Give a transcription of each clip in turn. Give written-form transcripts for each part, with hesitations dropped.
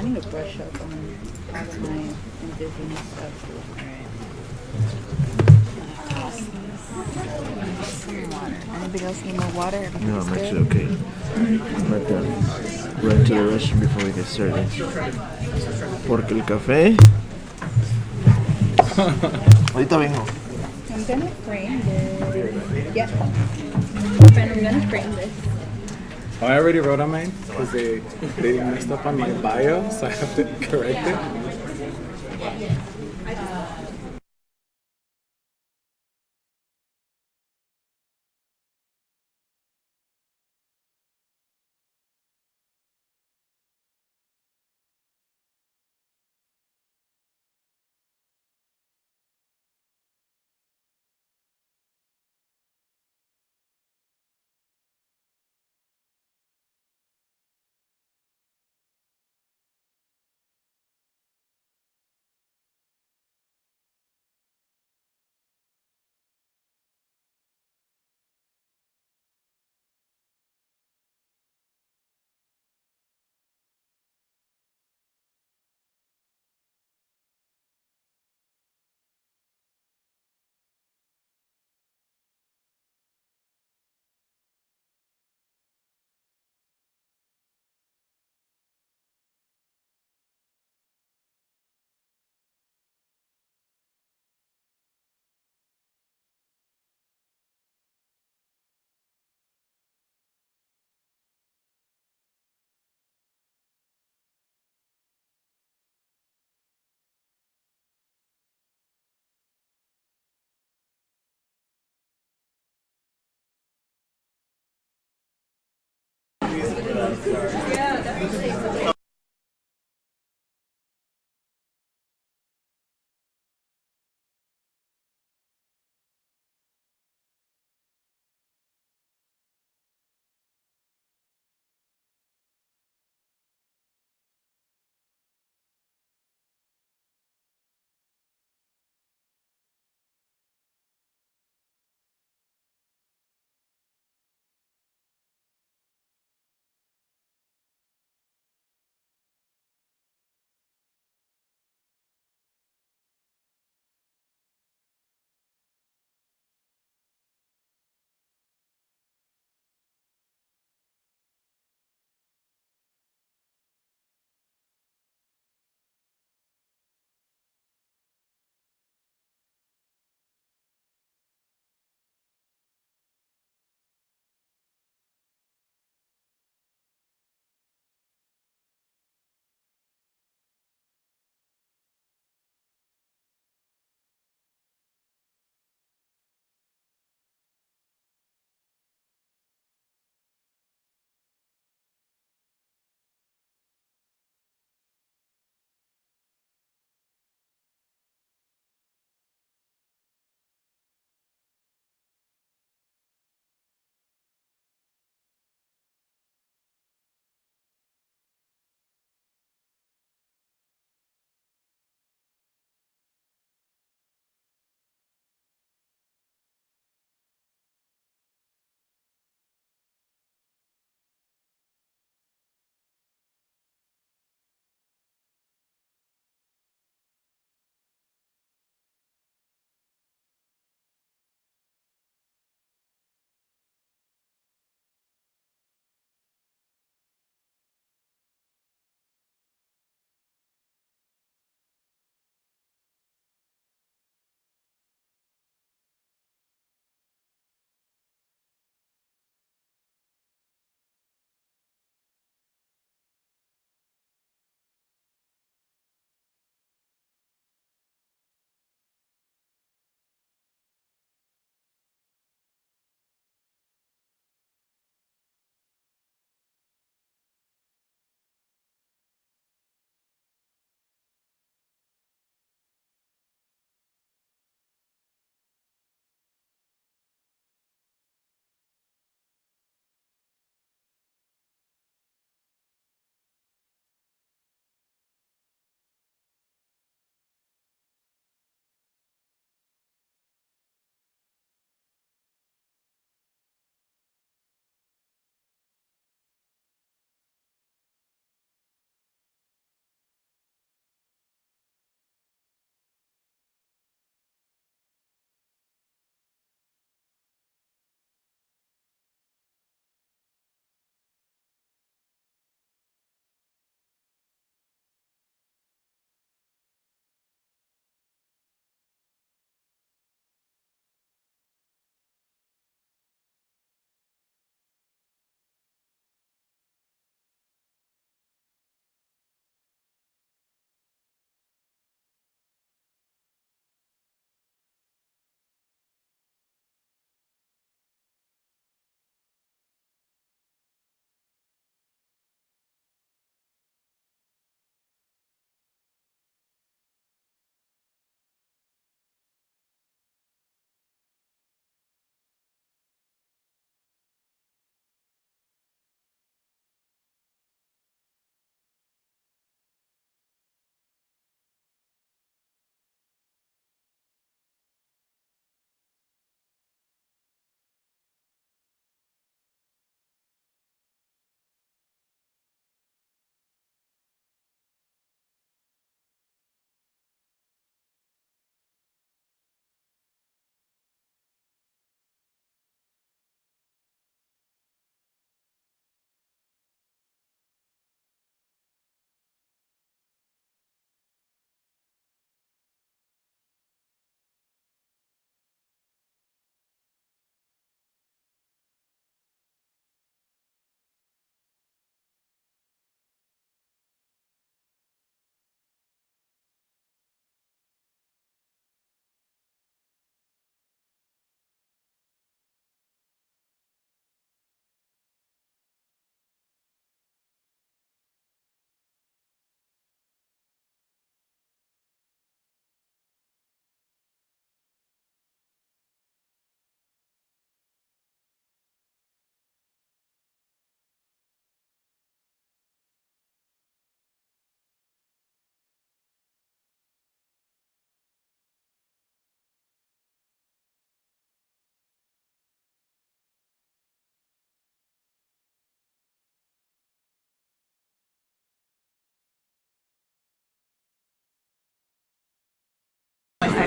need to brush up on all of my indigenous stuff. Some water. Anybody else need more water? No, I'm actually okay. But run to the restroom before we get started. Porque el café. Ahorita vengo. I'm gonna frame this. Yep. And I'm gonna frame this. Oh, I already wrote on mine because they messed up on my bio, so I have to correct it.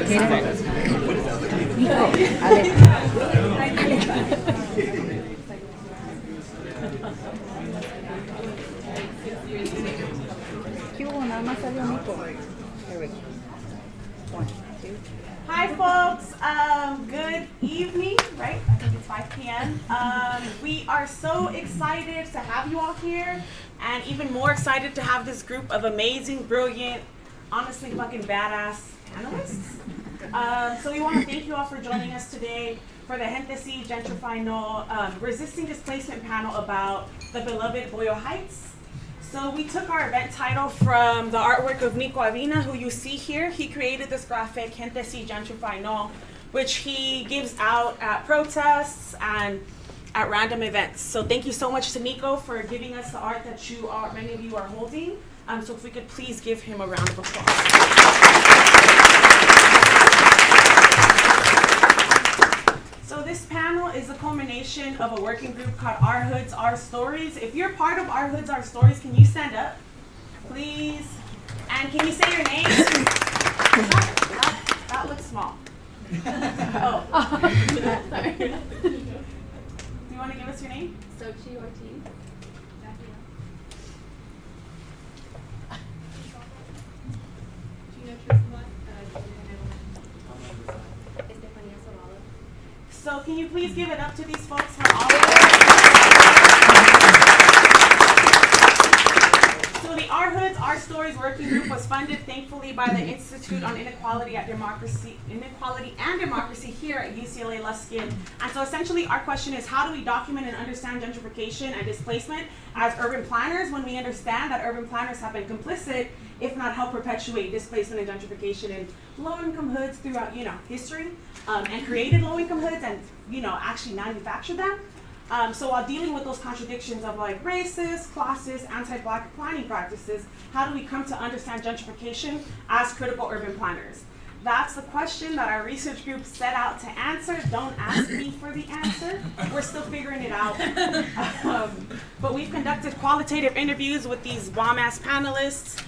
¿Qué hubo? Nada más salió Nico. There we go. 1, 2. Hi folks, good evening, right? I think it's 5 p.m. We are so excited to have you all here, and even more excited to have this group of amazing, brilliant, honestly fucking badass panelists. So we want to thank you all for joining us today for the Gente Si Gentrify No Resisting Displacement panel about the beloved Boyle Heights. So we took our event title from the artwork of Nico Avina, who you see here. He created this graphic, Gente Si Gentrify No, which he gives out at protests and at random events. So thank you so much to Nico for giving us the art that many of you are holding. So if we could please give him a round of applause. So this panel is a culmination of a working group called Our Hoods, Our Stories. If you're part of Our Hoods, Our Stories, can you stand up, please? And can you say your name? That looks small. Oh. Sorry. Do you want to give us your name? Sochi Ortiz. Do you know Tristan? So can you please give it up to these folks for all of them? So the Our Hoods, Our Stories working group was funded, thankfully, by the Institute on Inequality and Democracy here at UCLA Luskin. And so essentially our question is, how do we document and understand gentrification and displacement as urban planners when we understand that urban planners have been complicit, if not help perpetuate displacement and gentrification in low-income hoods throughout, history, and created low-income hoods and, actually manufactured them. So while dealing with those contradictions of like racist, classist, anti-Black planning practices, how do we come to understand gentrification as critical urban planners? That's the question that our research group set out to answer. Don't ask me for the answer. We're still figuring it out. But we've conducted qualitative interviews with these bomb-ass panelists.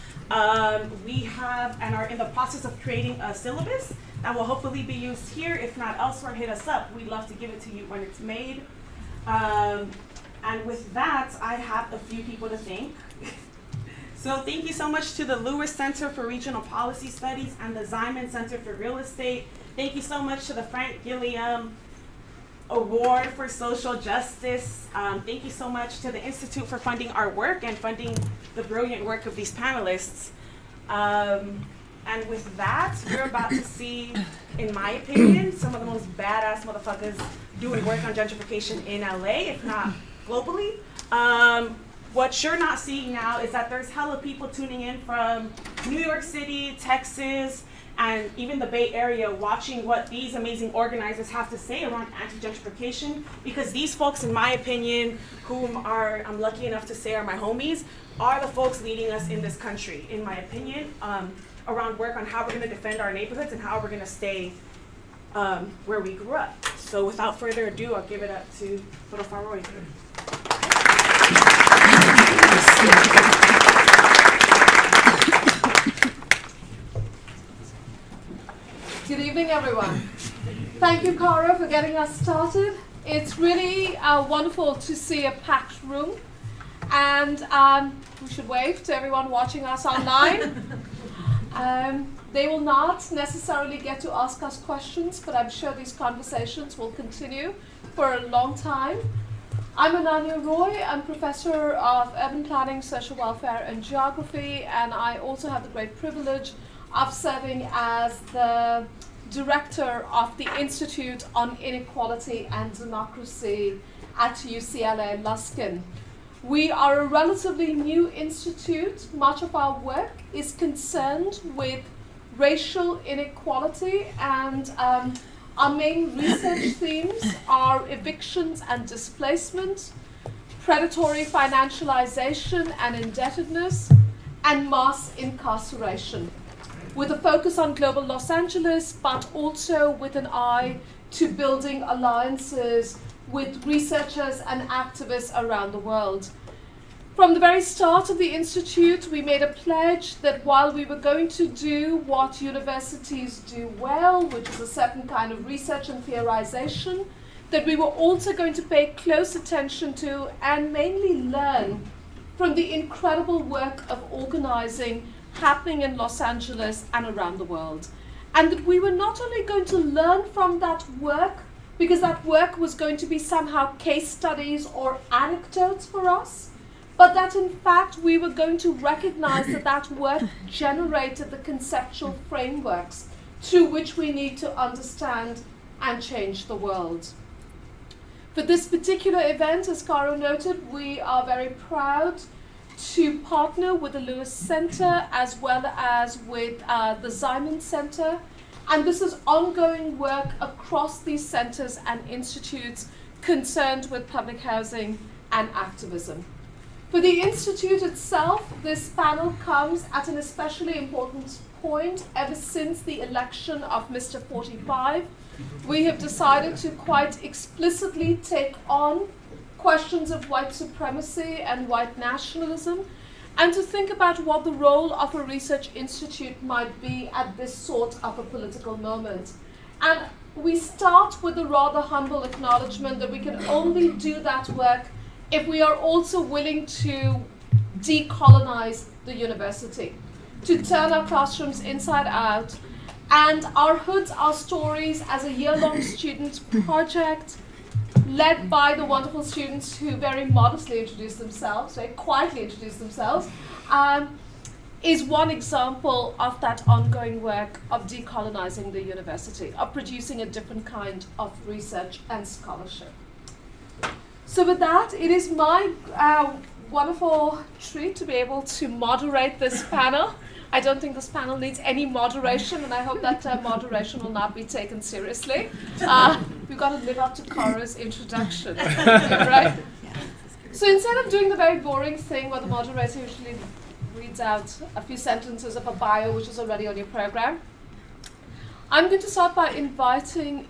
We have and are in the process of creating a syllabus that will hopefully be used here. If not elsewhere, hit us up. We'd love to give it to you when it's made. And with that, I have a few people to thank. So thank you so much to the Lewis Center for Regional Policy Studies and the Ziman Center for Real Estate. Thank you so much to the Frank Gilliam Award for Social Justice. Thank you so much to the Institute for funding our work and funding the brilliant work of these panelists. And with that, we're about to see, in my opinion, some of the most badass motherfuckers doing work on gentrification in LA, if not globally. What you're not seeing now is that there's hella people tuning in from New York City, Texas, and even the Bay Area watching what these amazing organizers have to say around anti-gentrification, because these folks, in my opinion, whom I'm lucky enough to say are my homies, are the folks leading us in this country, in my opinion, around work on how we're gonna defend our neighborhoods and how we're gonna stay where we grew up. So without further ado, I'll give it up to Little Faroy. Good evening, everyone. Thank you, Cara, for getting us started. It's really wonderful to see a packed room, and we should wave to everyone watching us online. They will not necessarily get to ask us questions, but I'm sure these conversations will continue for a long time. I'm Ananya Roy. I'm Professor of Urban Planning, Social Welfare and Geography, and I also have the great privilege of serving as the Director of the Institute on Inequality and Democracy at UCLA Luskin. We are a relatively new institute. Much of our work is concerned with racial inequality, and our main research themes are evictions and displacement, predatory financialization and indebtedness, and mass incarceration, with a focus on global Los Angeles, but also with an eye to building alliances with researchers and activists around the world. From the very start of the Institute, we made a pledge that while we were going to do what universities do well, which is a certain kind of research and theorization, that we were also going to pay close attention to and mainly learn from the incredible work of organizing happening in Los Angeles and around the world. And that we were not only going to learn from that work, because that work was going to be somehow case studies or anecdotes for us, but that in fact we were going to recognize that that work generated the conceptual frameworks through which we need to understand and change the world. For this particular event, as Caro noted, we are very proud to partner with the Lewis Center as well as with the Ziman Center. And this is ongoing work across these centers and institutes concerned with public housing and activism. For the Institute itself, this panel comes at an especially important point. Ever since the election of Mr. 45, we have decided to quite explicitly take on questions of white supremacy and white nationalism, and to think about what the role of a research institute might be at this sort of a political moment. And we start with a rather humble acknowledgement that we can only do that work if we are also willing to decolonize the university, to turn our classrooms inside out. And our Hoods, Our Stories as a year-long student project led by the wonderful students who very modestly introduced themselves, very quietly introduced themselves, is one example of that ongoing work of decolonizing the university, of producing a different kind of research and scholarship. So with that, it is my wonderful treat to be able to moderate this panel. I don't think this panel needs any moderation, and I hope that moderation will not be taken seriously. We've got to live up to Cara's introduction, right? So instead of doing the very boring thing where the moderator usually reads out a few sentences of a bio, which is already on your program, I'm going to start by inviting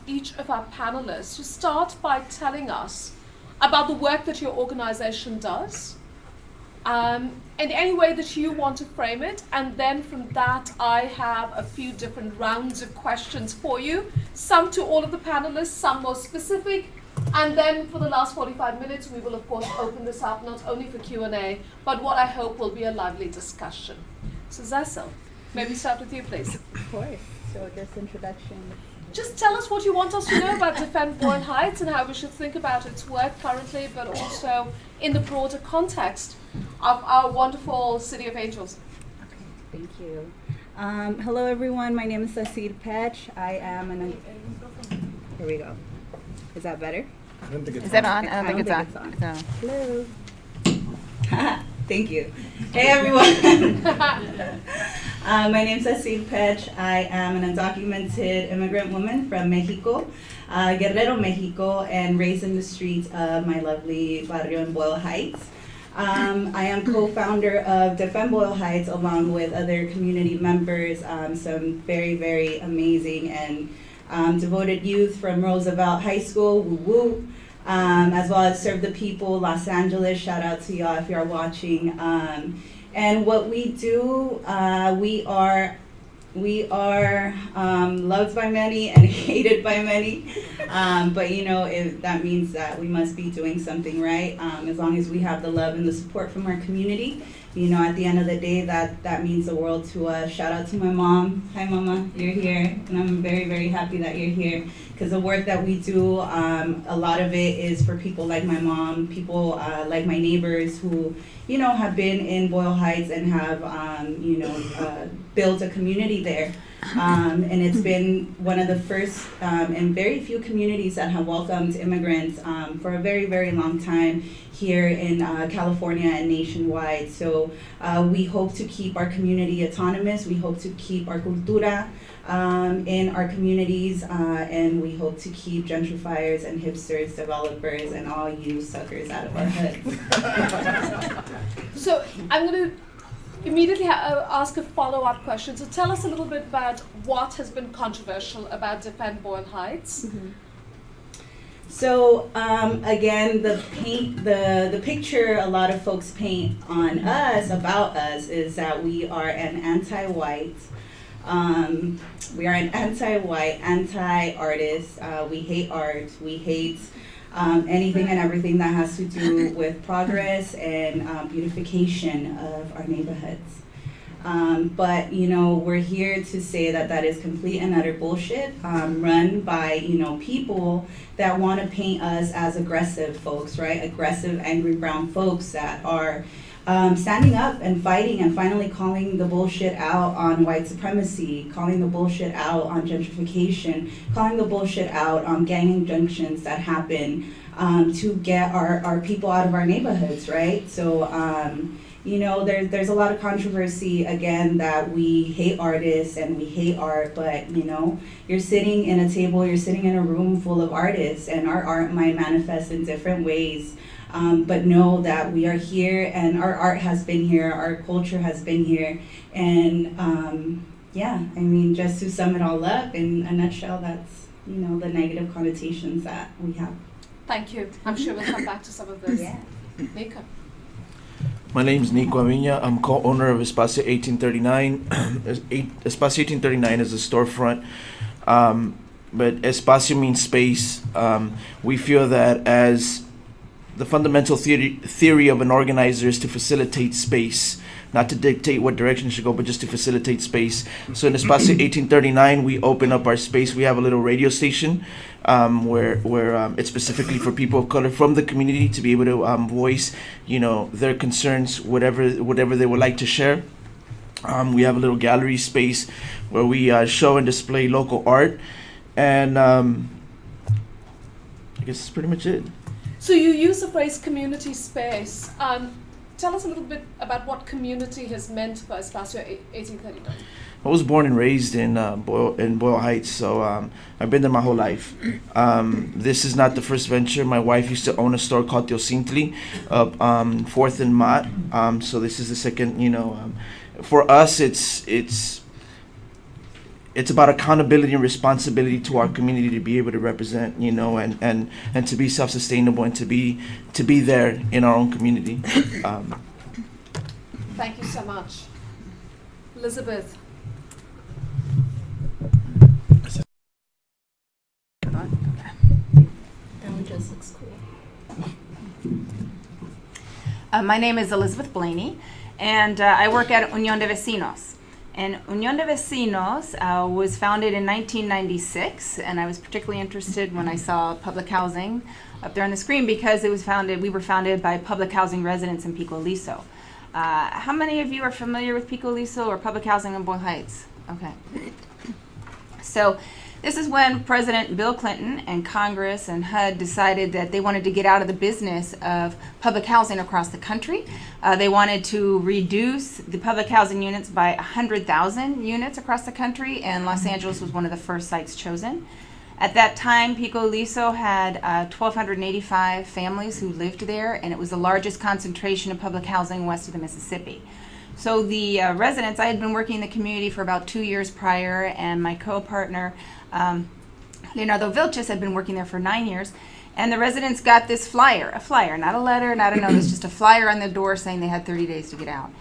each of our panelists to start by telling us about the work that your organization does, in any way that you want to frame it, and then from that I have a few different rounds of questions for you, some to all of the panelists, some more specific, and then for the last 45 minutes we will of course open this up not only for Q&A, but what I hope will be a lively discussion. So Cecil, maybe start with you please. Of course. So this introduction. Just tell us what you want us to know about Defend Boyle Heights and how we should think about its work currently, but also in the broader context of our wonderful City of Angels. Okay, thank you. Hello everyone, my name is Cecile Patch. I am an... Here we go. Is that better? I don't think it's Is that on? I don't think it's on. on. No. Hello. Thank you. Hey everyone. My name is Cecile Patch. I am an undocumented immigrant woman from Mexico, Guerrero, Mexico, and raised in the streets of my lovely barrio in Boyle Heights. I am co-founder of Defend Boyle Heights along with other community members, some very, very amazing and devoted youth from Roosevelt High School, woo woo. As well as Serve the People, Los Angeles, shout out to y'all if you're watching. And what we do, we are loved by many and hated by many, but you know, that means that we must be doing something right, as long as we have the love and the support from our community. You know, at the end of the day, that means the world to us. Shout out to my mom. Hi mama, you're here, and I'm very, very happy that you're here, because the work that we do, a lot of it is for people like my mom, people like my neighbors who, you know, have been in Boyle Heights and have, you know, built a community there. And it's been one of the first and very few communities that have welcomed immigrants for a very, very long time here in California and nationwide. So we hope to keep our community autonomous. We hope to keep our cultura in our communities, and we hope to keep gentrifiers and hipsters, developers, and all you suckers out of our heads. So I'm going to immediately ask a follow-up question. So tell us a little bit about what has been controversial about Defend Boyle Heights. Mm-hmm. So again, the picture a lot of folks paint on us, about us, is that we are an anti-white, anti-artist. We hate art. We hate anything and everything that has to do with progress and beautification of our neighborhoods. But we're here to say that that is complete and utter bullshit, run by people that want to paint us as aggressive folks, right? Aggressive, angry brown folks that are standing up and fighting and finally calling the bullshit out on white supremacy, calling the bullshit out on gentrification, calling the bullshit out on gang injunctions that happen to get our people out of our neighborhoods, right? So there's a lot of controversy, again, that we hate artists and we hate art, but you're sitting in a table, you're sitting in a room full of artists, and our art might manifest in different ways. But know that we are here, and our art has been here, our culture has been here, and just to sum it all up in a nutshell, that's the negative connotations that we have. Thank you. I'm sure we'll come back to some of this. Yeah. Nico. My name's Nico Aviña. I'm co-owner of Espacio 1839. Espacio 1839 is a storefront, but Espacio means space. We feel that as the fundamental theory of an organizer is to facilitate space, not to dictate what direction it should go, but just to facilitate space. So in Espacio 1839, we open up our space. We have a little radio station where it's specifically for people of color from the community to be able to voice, their concerns, whatever they would like to share. We have a little gallery space where we show and display local art, and I guess that's pretty much it. So you use the phrase community space. Tell us a little bit about what community has meant for Espacio 1839. I was born and raised in Boyle Heights, so I've been there my whole life. This is not the first venture. My wife used to own a store called Teosintli up 4th and Mott. So this is the second. For us, it's about accountability and responsibility to our community to be able to represent, and to be self-sustainable and to be there in our own community. Thank you so much. Elizabeth. My name is Elizabeth Blaney, and I work at Unión de Vecinos. And Unión de Vecinos was founded in 1996, and I was particularly interested when I saw public housing up there on the screen because we were founded by public housing residents in Pico Liso. How many of you are familiar with Pico Liso or public housing in Boyle Heights? Okay. So this is when President Bill Clinton and Congress and HUD decided that they wanted to get out of the business of public housing across the country. They wanted to reduce the public housing units by 100,000 units across the country, and Los Angeles was one of the first sites chosen. At that time, Pico Liso had 1,285 families who lived there, and it was the largest concentration of public housing west of the Mississippi. So the residents, I had been working in the community for about 2 years prior, and my co-partner, Leonardo Vilches, had been working there for 9 years. And the residents got this flyer, not a letter, not a notice, just a flyer on the door saying they had 30 days to get out.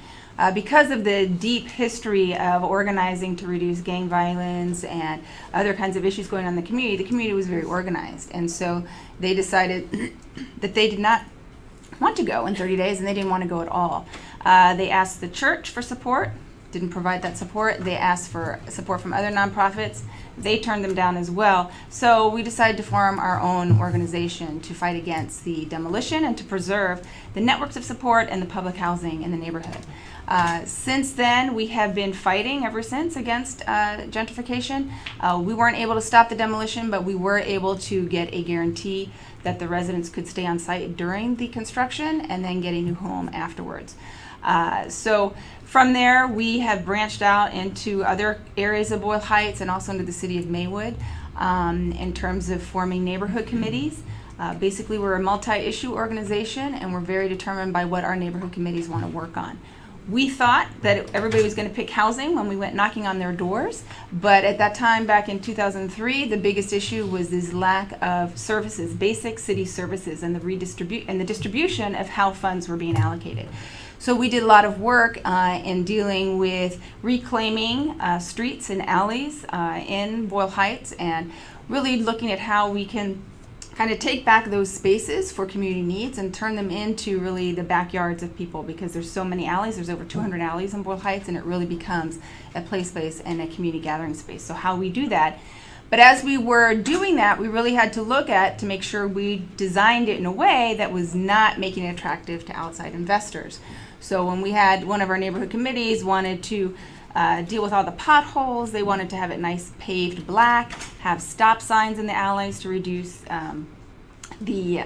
Because of the deep history of organizing to reduce gang violence and other kinds of issues going on in the community was very organized. And so they decided that they did not want to go in 30 days, and they didn't want to go at all. They asked the church for support, didn't provide that support. They asked for support from other nonprofits. They turned them down as well. So we decided to form our own organization to fight against the demolition and to preserve the networks of support and the public housing in the neighborhood. Since then, we have been fighting ever since against gentrification. We weren't able to stop the demolition, but we were able to get a guarantee that the residents could stay on site during the construction and then get a new home afterwards. So from there, we have branched out into other areas of Boyle Heights and also into the city of Maywood in terms of forming neighborhood committees. Basically, we're a multi-issue organization, and we're very determined by what our neighborhood committees want to work on. We thought that everybody was going to pick housing when we went knocking on their doors, but at that time, back in 2003, the biggest issue was this lack of services, basic city services, and the distribution of how funds were being allocated. So we did a lot of work in dealing with reclaiming streets and alleys in Boyle Heights, and really looking at how we can kind of take back those spaces for community needs and turn them into really the backyards of people, because there's so many alleys. There's over 200 alleys in Boyle Heights, and it really becomes a play space and a community gathering space. So how we do that. But as we were doing that, we really had to look at to make sure we designed it in a way that was not making it attractive to outside investors. So when we had one of our neighborhood committees wanted to deal with all the potholes, they wanted to have it nice paved black, have stop signs in the alleys to reduce the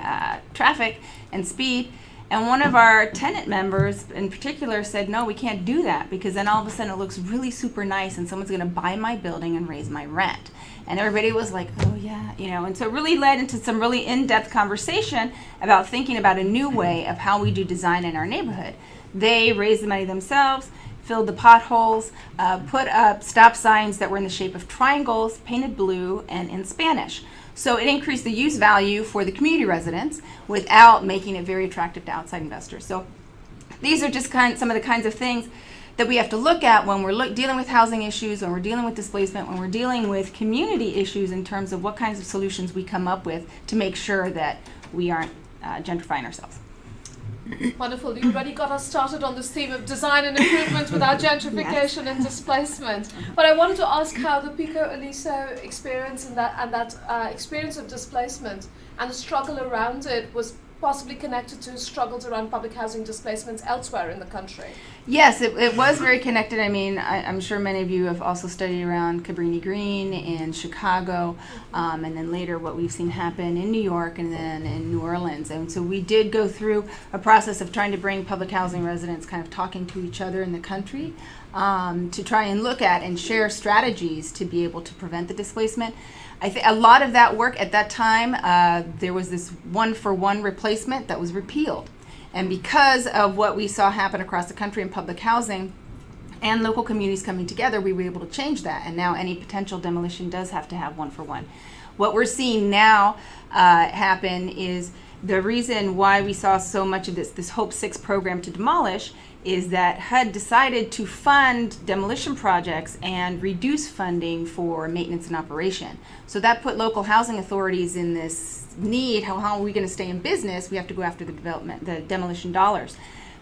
traffic and speed. And one of our tenant members in particular said, no, we can't do that, because then all of a sudden it looks really super nice and someone's going to buy my building and raise my rent. And everybody was like, oh yeah, and so it really led into some really in-depth conversation about thinking about a new way of how we do design in our neighborhood. They raised the money themselves, filled the potholes, put up stop signs that were in the shape of triangles, painted blue, and in Spanish. So it increased the use value for the community residents without making it very attractive to outside investors. So these are just some of the kinds of things that we have to look at when we're dealing with housing issues, when we're dealing with displacement, when we're dealing with community issues, in terms of what kinds of solutions we come up with to make sure that we aren't gentrifying ourselves. Wonderful. You already got us started on this theme of design and improvement without gentrification and displacement. But I wanted to ask how the Pico Aliso experience and that experience of displacement and the struggle around it was possibly connected to struggles around public housing displacements elsewhere in the country. Yes, it was very connected. I mean, I'm sure many of you have also studied around Cabrini Green in Chicago, and then later what we've seen happen in New York and then in New Orleans. And so we did go through a process of trying to bring public housing residents kind of talking to each other in the country to try and look at and share strategies to be able to prevent the displacement. I think a lot of that work at that time, there was this one-for-one replacement that was repealed. And because of what we saw happen across the country in public housing and local communities coming together, we were able to change that. And now any potential demolition does have to have one-for-one. What we're seeing now happen is the reason why we saw so much of this Hope 6 program to demolish is that HUD decided to fund demolition projects and reduce funding for maintenance and operation. So that put local housing authorities in this need, how are we going to stay in business? We have to go after the demolition dollars.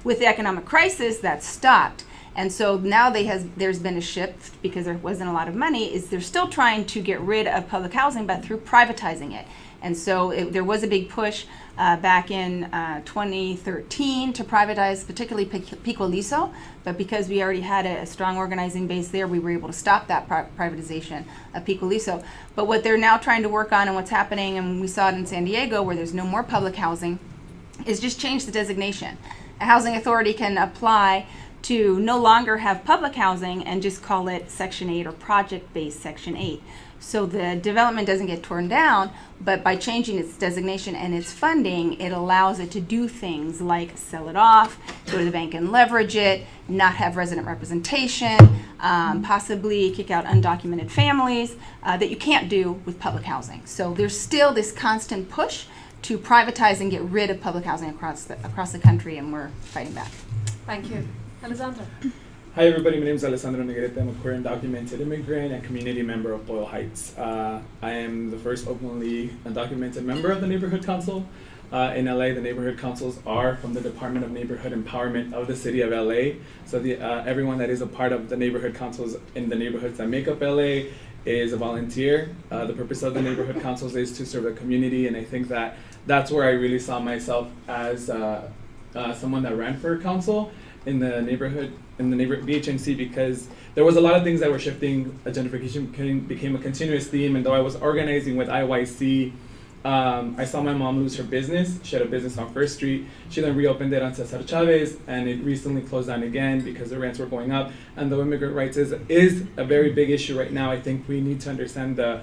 With the economic crisis, that stopped. And so now there's been a shift, because there wasn't a lot of money, is they're still trying to get rid of public housing, but through privatizing it. And so there was a big push back in 2013 to privatize, particularly Pico Aliso, but because we already had a strong organizing base there, we were able to stop that privatization of Pico Aliso. But what they're now trying to work on, and what's happening, and we saw it in San Diego, where there's no more public housing, is just change the designation. A housing authority can apply to no longer have public housing and just call it Section 8 or project-based Section 8. So the development doesn't get torn down, but by changing its designation and its funding, it allows it to do things like sell it off, go to the bank and leverage it, not have resident representation, possibly kick out undocumented families that you can't do with public housing. So there's still this constant push to privatize and get rid of public housing across the country, and we're fighting back. Thank you. Alessandro. Hi everybody, my name is Alessandro Negrete. I'm a queer and undocumented immigrant and community member of Boyle Heights. I am the first openly undocumented member of the Neighborhood Council. In LA, the Neighborhood Councils are from the Department of Neighborhood Empowerment of the City of LA. So everyone that is a part of the Neighborhood Councils in the neighborhoods that make up LA is a volunteer. The purpose of the Neighborhood Councils is to serve the community, and I think that that's where I really saw myself as someone that ran for council in the BHNC, because there was a lot of things that were shifting. Gentrification became a continuous theme, and though I was organizing with IYC, I saw my mom lose her business. She had a business on First Street. She then reopened it on Cesar Chavez, and it recently closed down again because the rents were going up. And though immigrant rights is a very big issue right now, I think we need to understand the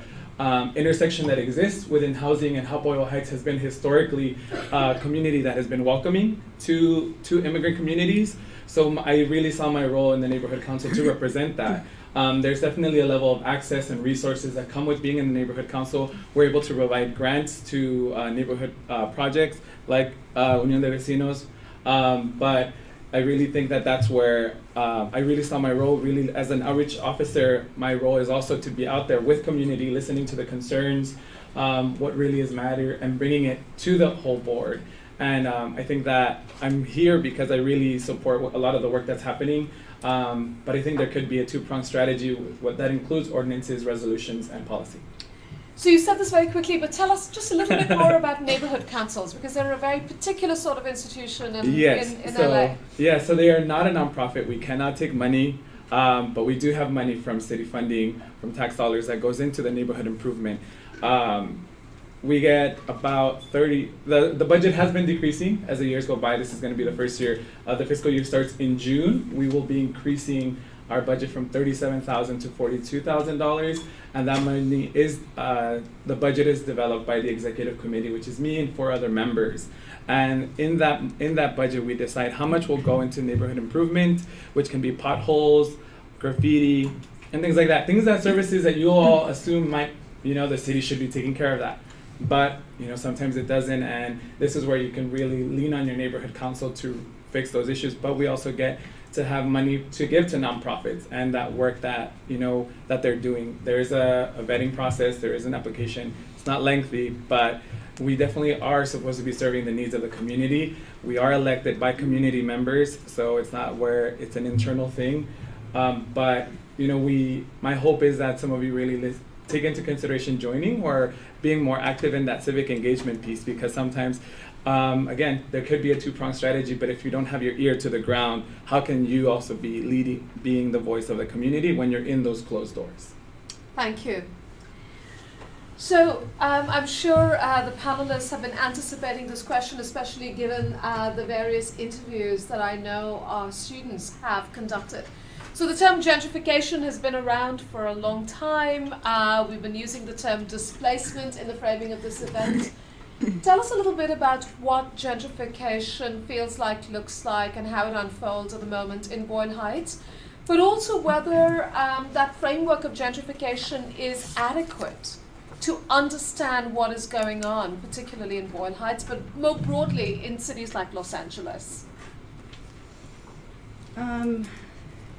intersection that exists within housing and how Boyle Heights has been historically a community that has been welcoming to immigrant communities. So I really saw my role in the neighborhood council to represent that. There's definitely a level of access and resources that come with being in the neighborhood council. We're able to provide grants to neighborhood projects like Unión de Vecinos, but I really think that that's where I really saw my role. Really, as an outreach officer, my role is also to be out there with community, listening to the concerns, what really is matter, and bringing it to the whole board. And I think that I'm here because I really support a lot of the work that's happening. But I think there could be a two-pronged strategy what that includes ordinances, resolutions, and policy. So you said this very quickly, but tell us just a little bit more about neighborhood councils, because they're a very particular sort of institution in LA. Yeah, so they are not a nonprofit. We cannot take money, but we do have money from city funding, from tax dollars that goes into the neighborhood improvement. We get about 30, the budget has been decreasing as the years go by. This is going to be the first year. The fiscal year starts in June. We will be increasing our budget from $37,000 to $42,000, and that money is, the budget is developed by the executive committee, which is me and 4 other members. And in that budget, we decide how much will go into neighborhood improvement, which can be potholes, graffiti, and things like that. Things that services that you all assume might, the city should be taking care of that. But, sometimes it doesn't, and this is where you can really lean on your neighborhood council to fix those issues. But we also get to have money to give to nonprofits and that work that, that they're doing. There is a vetting process, there is an application. It's not lengthy, but we definitely are supposed to be serving the needs of the community. We are elected by community members, so it's not where it's an internal thing. But, my hope is that some of you really take into consideration joining or being more active in that civic engagement piece, because sometimes, again, there could be a two-pronged strategy, but if you don't have your ear to the ground, how can you also be being the voice of the community when you're in those closed doors? Thank you. So I'm sure the panelists have been anticipating this question, especially given the various interviews that I know our students have conducted. So the term gentrification has been around for a long time. We've been using the term displacement in the framing of this event. Tell us a little bit about what gentrification feels like, looks like, and how it unfolds at the moment in Boyle Heights, but also whether that framework of gentrification is adequate to understand what is going on, particularly in Boyle Heights, but more broadly in cities like Los Angeles.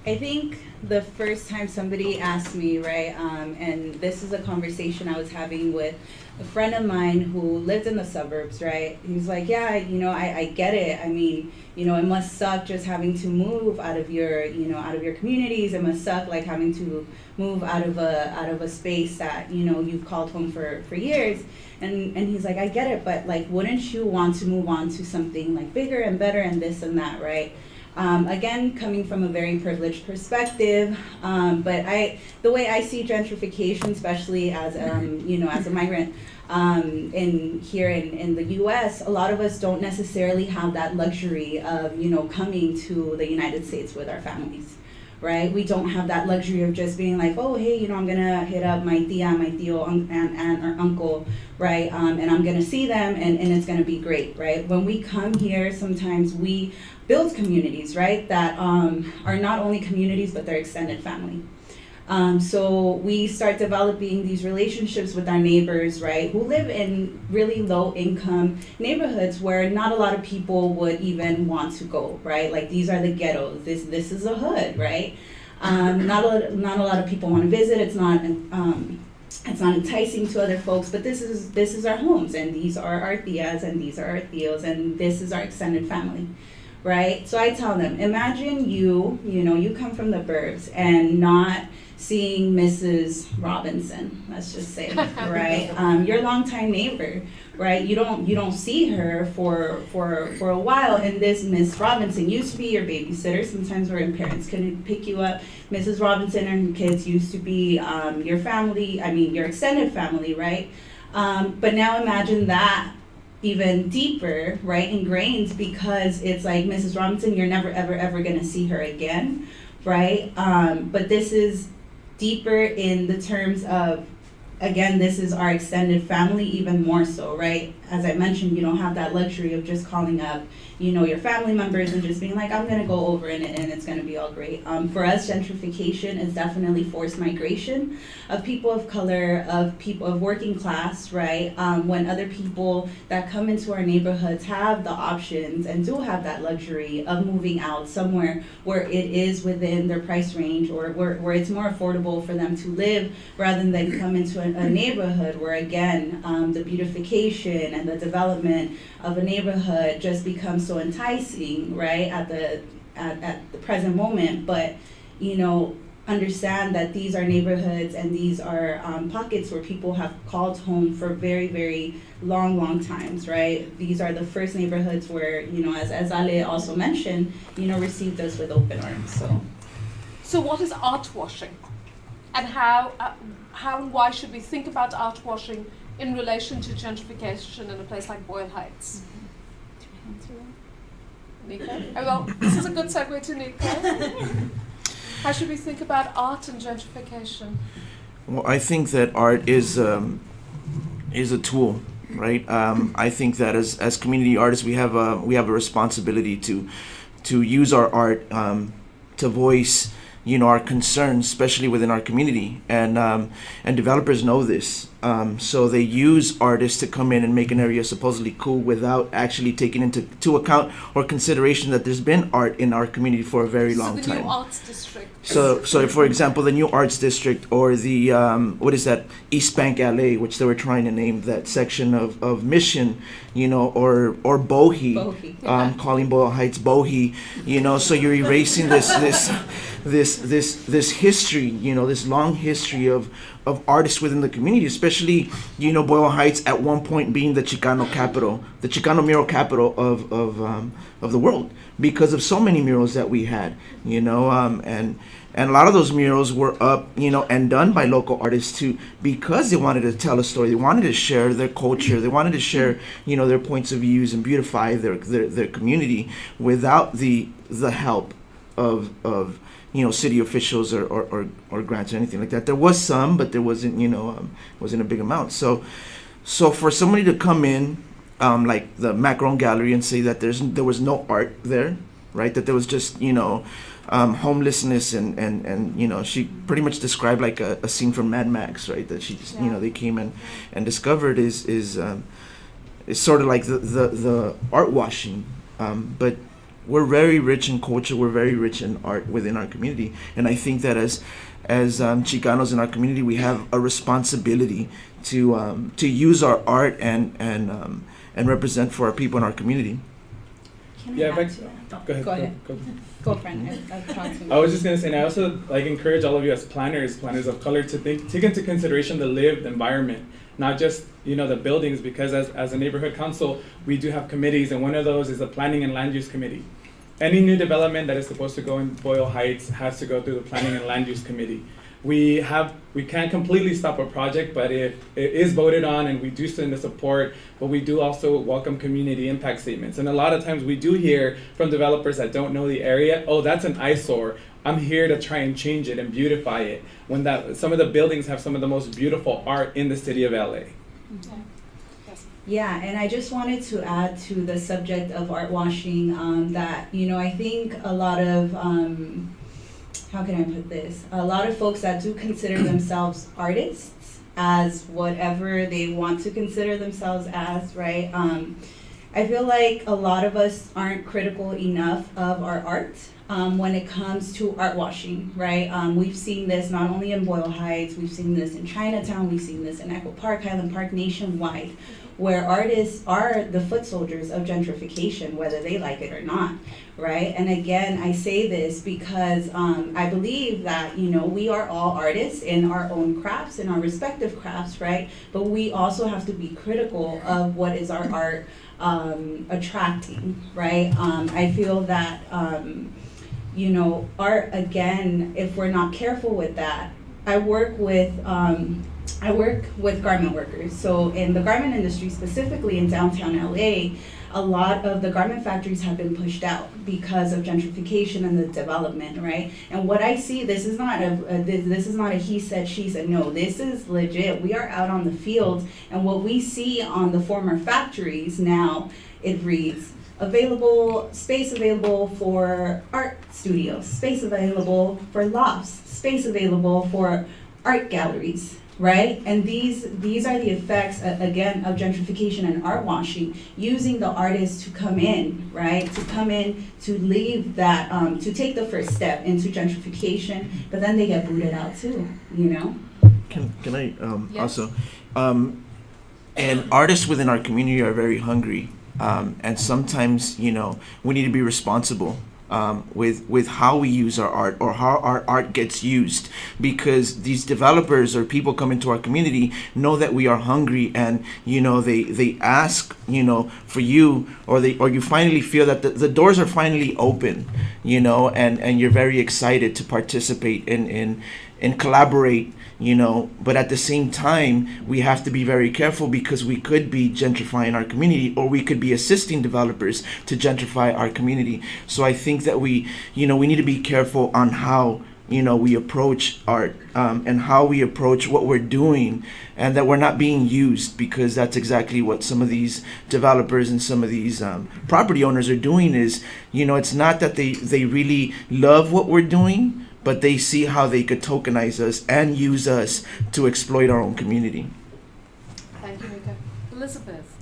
I think the first time somebody asked me, right, and this is a conversation I was having with a friend of mine who lived in the suburbs, right? He's like, yeah, I get it. I mean, it must suck just having to move out of your, out of your communities. It must suck like having to move out of a space that, you've called home for years. And he's like, I get it, but like, wouldn't you want to move on to something like bigger and better and this and that, right? Again, coming from a very privileged perspective, but the way I see gentrification, especially as as a migrant here in the U.S., a lot of us don't necessarily have that luxury of coming to the United States with our families, right? We don't have that luxury of just being like, oh hey, I'm gonna hit up my tia, my tío, aunt or uncle, right? And I'm gonna see them and it's gonna be great, right? When we come here, sometimes we build communities, right, that are not only communities, but they're extended family. So we start developing these relationships with our neighbors, right, who live in really low income neighborhoods where not a lot of people would even want to go, right? Like these are the ghettos, this is a hood, right? Not a lot of people want to visit, it's not enticing to other folks, but this is our homes, and these are our tias, and these are our tíos, and this is our extended family. Right? So I tell them, imagine you come from the burbs and not seeing Mrs. Robinson, let's just say, right? Your longtime neighbor, right? You don't see her for a while, and this Miss Robinson used to be your babysitter. Sometimes where parents couldn't pick you up. Mrs. Robinson and her kids used to be your family, your extended family, right? But now imagine that even deeper, right, ingrained, because it's like Mrs. Robinson, you're never, ever going to see her again, right? But this is deeper in the terms of again, this is our extended family even more so, right? As I mentioned, you don't have that luxury of just calling up, your family members and just being like, I'm gonna go over in it and it's gonna be all great. For us, gentrification is definitely forced migration of people of color, of people of working class, right? When other people that come into our neighborhoods have the options and do have that luxury of moving out somewhere where it is within their price range, or where it's more affordable for them to live, rather than come into a neighborhood where, again, the beautification and the development of a neighborhood just becomes so enticing, right, at the present moment. But understand that these are neighborhoods and these are pockets where people have called home for very, very long times, right? These are the first neighborhoods where, as Ale also mentioned, received us with open arms. So what is art washing? And how and why should we think about art washing in relation to gentrification in a place like Boyle Heights? Nico? Oh, well, this is a good segue to Nico. How should we think about art and gentrification? Well, I think that art is a tool, right? I think that as community artists, we have a responsibility to use our art to voice our concerns, especially within our community, and developers know this. So they use artists to come in and make an area supposedly cool without actually taking into account or consideration that there's been art in our community for a very long So the time. new arts district. So for example, the new arts district, or the East Bank LA, which they were trying to name that section of Mission, or Bohey, calling Boyle Heights Bohey, so you're erasing this history, this long history of artists within the community, especially, Boyle Heights at one point being the Chicano capital, the Chicano mural capital of the world, because of so many murals that we had, and a lot of those murals were up, and done by local artists too, because they wanted to tell a story, they wanted to share their culture, they wanted to share, their points of views and beautify their community without the help of city officials or grants or anything like that. There was some, but there wasn't, wasn't a big amount. So for somebody to come in, like the Macron Gallery, and say that there was no art there, right? That there was just, homelessness and she pretty much described like a scene from Mad Max, right? That she just, they came and discovered is sort of like the art washing, but we're very rich in culture. We're very rich in art within our community, and I think that as Chicanos in our community, we have a responsibility to use our art and represent for our people in our community. Can Yeah, I add if to that? Go ahead. Go, friend. I'll talk to you. I was just gonna say, and I also encourage all of you as planners of color, to take into consideration the lived environment, not just the buildings, because as a neighborhood council, we do have committees, and one of those is the planning and land use committee. Any new development that is supposed to go in Boyle Heights has to go through the planning and land use committee. We can't completely stop a project, but if it is voted on and we do send the support, but we do also welcome community impact statements. And a lot of times we do hear from developers that don't know the area, oh, that's an eyesore. I'm here to try and change it and beautify it. When some of the buildings have some of the most beautiful art in the city of LA. Yeah, and I just wanted to add to the subject of art washing that, I think a lot of, how can I put this? A lot of folks that do consider themselves artists, as whatever they want to consider themselves as, right? I feel like a lot of us aren't critical enough of our art when it comes to art washing, right? We've seen this not only in Boyle Heights, we've seen this in Chinatown, we've seen this in Echo Park, Highland Park, nationwide, where artists are the foot soldiers of gentrification, whether they like it or not, right? And again, I say this because I believe that, we are all artists in our own crafts, in our respective crafts, right? But we also have to be critical of what is our art attracting, right? I feel that, art, again, if we're not careful with that, I work with garment workers. So in the garment industry, specifically in downtown LA, a lot of the garment factories have been pushed out because of gentrification and the development, right? And what I see, this is not a he said, she said. No, this is legit. We are out on the field, and what we see on the former factories now, it reads space available for art studios, space available for lofts, space available for art galleries, right? And these are the effects, again, of gentrification and art washing, using the artists to come in, right? To come in, to leave that, to take the first step into gentrification, but then they get booted out too, you know? Can I Yes. also? And artists within our community are very hungry, and sometimes, you know, we need to be responsible with how we use our art or how our art gets used, because these developers or people come into our community know that we are hungry, and you know they ask, you know, for you, or you finally feel that the doors are finally open, you know, and you're very excited to participate and collaborate, you know, but at the same time we have to be very careful, because we could be gentrifying our community, or we could be assisting developers to gentrify our community. So I think that we need to be careful on how, you know, we approach art, and how we approach what we're doing, and that we're not being used, because that's exactly what some of these developers and some of these property owners are doing. Is, you know, it's not that they really love what we're doing, but they see how they could tokenize us and use us to exploit our own community. Thank you, Mika. Elizabeth,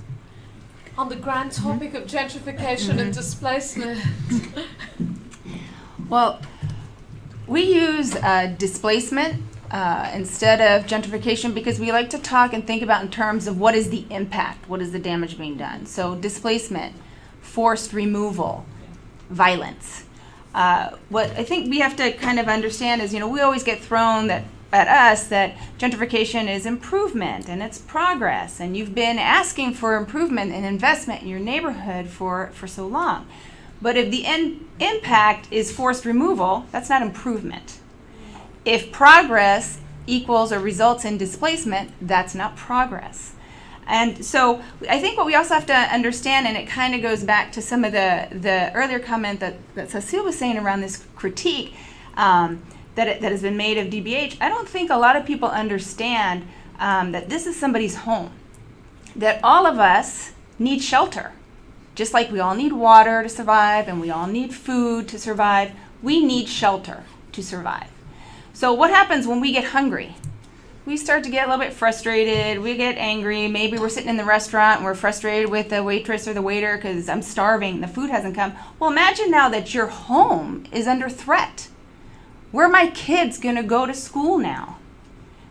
on the grand topic of gentrification and displacement. Well, we use displacement instead of gentrification, because we like to talk and think about in terms of what is the impact, what is the damage being done. So displacement, forced removal, violence. What I think we have to kind of understand is, you know, we always get thrown at us that gentrification is improvement and it's progress, and you've been asking for improvement and investment in your neighborhood for so long. But if the impact is forced removal, that's not improvement. If progress equals or results in displacement, that's not progress. And so I think what we also have to understand, and it kind of goes back to some of the earlier comment that Cecile was saying around this critique that has been made of DBH, I don't think a lot of people understand that this is somebody's home, that all of us need shelter. Just like we all need water to survive and we all need food to survive, we need shelter to survive. So what happens when we get hungry? We start to get a little bit frustrated, we get angry, maybe we're sitting in the restaurant and we're frustrated with the waitress or the waiter because I'm starving, the food hasn't come. Well, imagine now that your home is under threat. Where are my kids going to go to school now?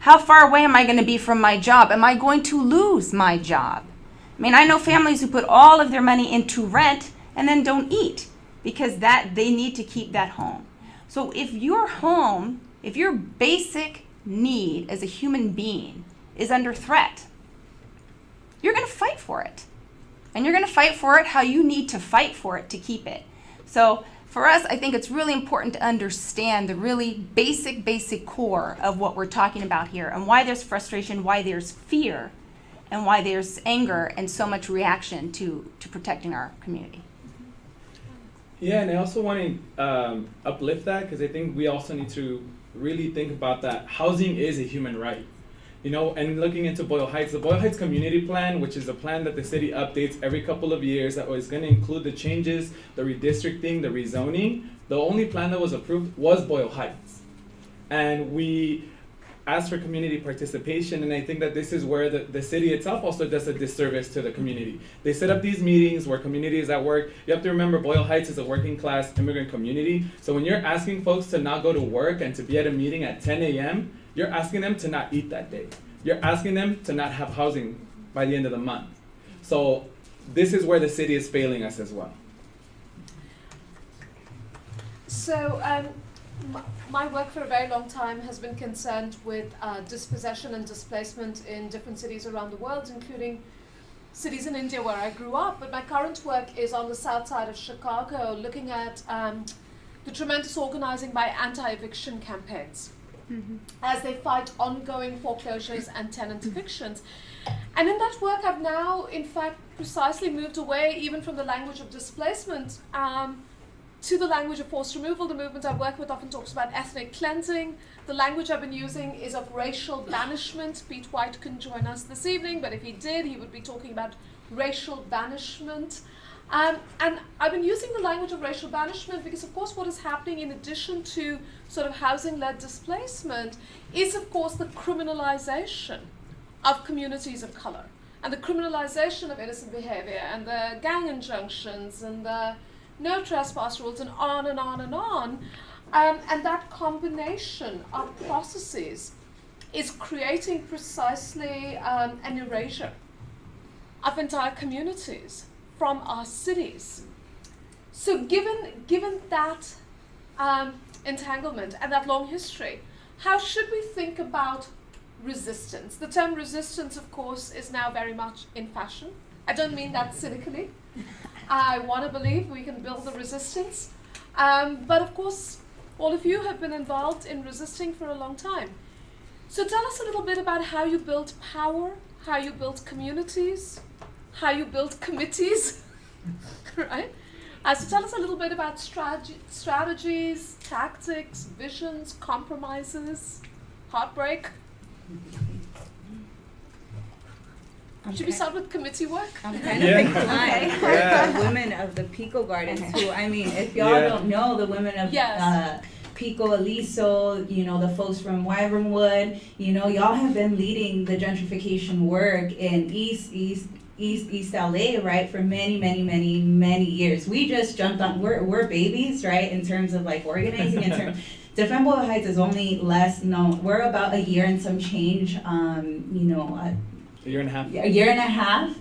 How far away am I going to be from my job? Am I going to lose my job? I mean, I know families who put all of their money into rent and then don't eat because they need to keep that home. So if your home, if your basic need as a human being is under threat, you're going to fight for it. And you're going to fight for it how you need to fight for it to keep it. So for us, I think it's really important to understand the really basic core of what we're talking about here, and why there's frustration, why there's fear, and why there's anger and so much reaction to protecting our community. Yeah, and I also want to uplift that, because I think we also need to really think about that housing is a human right. You know, and looking into Boyle Heights, the Boyle Heights Community Plan, which is a plan that the city updates every couple of years, that was going to include the changes, the redistricting, the rezoning. The only plan that was approved was Boyle Heights. And we asked for community participation, and I think that this is where the city itself also does a disservice to the community. They set up these meetings where community is at work. You have to remember Boyle Heights is a working class immigrant community. So when you're asking folks to not go to work and to be at a meeting at 10 a.m., you're asking them to not eat that day. You're asking them to not have housing by the end of the month. So this is where the city is failing us as well. So my work for a very long time has been concerned with dispossession and displacement in different cities around the world, including cities in India where I grew up. But my current work is on the south side of Chicago, looking at the tremendous organizing by anti-eviction campaigns. as they fight ongoing foreclosures and tenant evictions. And in that work, I've now, in fact, precisely moved away even from the language of displacement to the language of forced removal. The movement I work with often talks about ethnic cleansing. The language I've been using is of racial banishment. Pete White couldn't join us this evening, but if he did, he would be talking about racial banishment. And I've been using the language of racial banishment because, of course, what is happening in addition to sort of housing-led displacement is, of course, the criminalization of communities of color and the criminalization of innocent behavior and the gang injunctions and the no trespass rules and on and on and on. And that combination of processes is creating precisely an erasure of entire communities from our cities. So given that entanglement and that long history, how should we think about resistance? The term resistance, of course, is now very much in fashion. I don't mean that cynically. I want to believe we can build the resistance. But of course, all of you have been involved in resisting for a long time. So tell us a little bit about how you build power, how you build communities, how you build committees, right? So tell us a little bit about strategies, tactics, visions, compromises, heartbreak. Should we start with committee work? I'm kind of inclined for the women of the Pico Gardens too. I mean, if y'all don't know, the women of Pico Aliso, you know, the folks from Wyvernwood, you know, y'all have been leading the gentrification work in East LA, right, for many years. We just jumped on, we're babies, right, in terms of like organizing, in terms, Defend Boyle Heights is only less known. We're about a year and some change, you know, a year and a half. A year and a half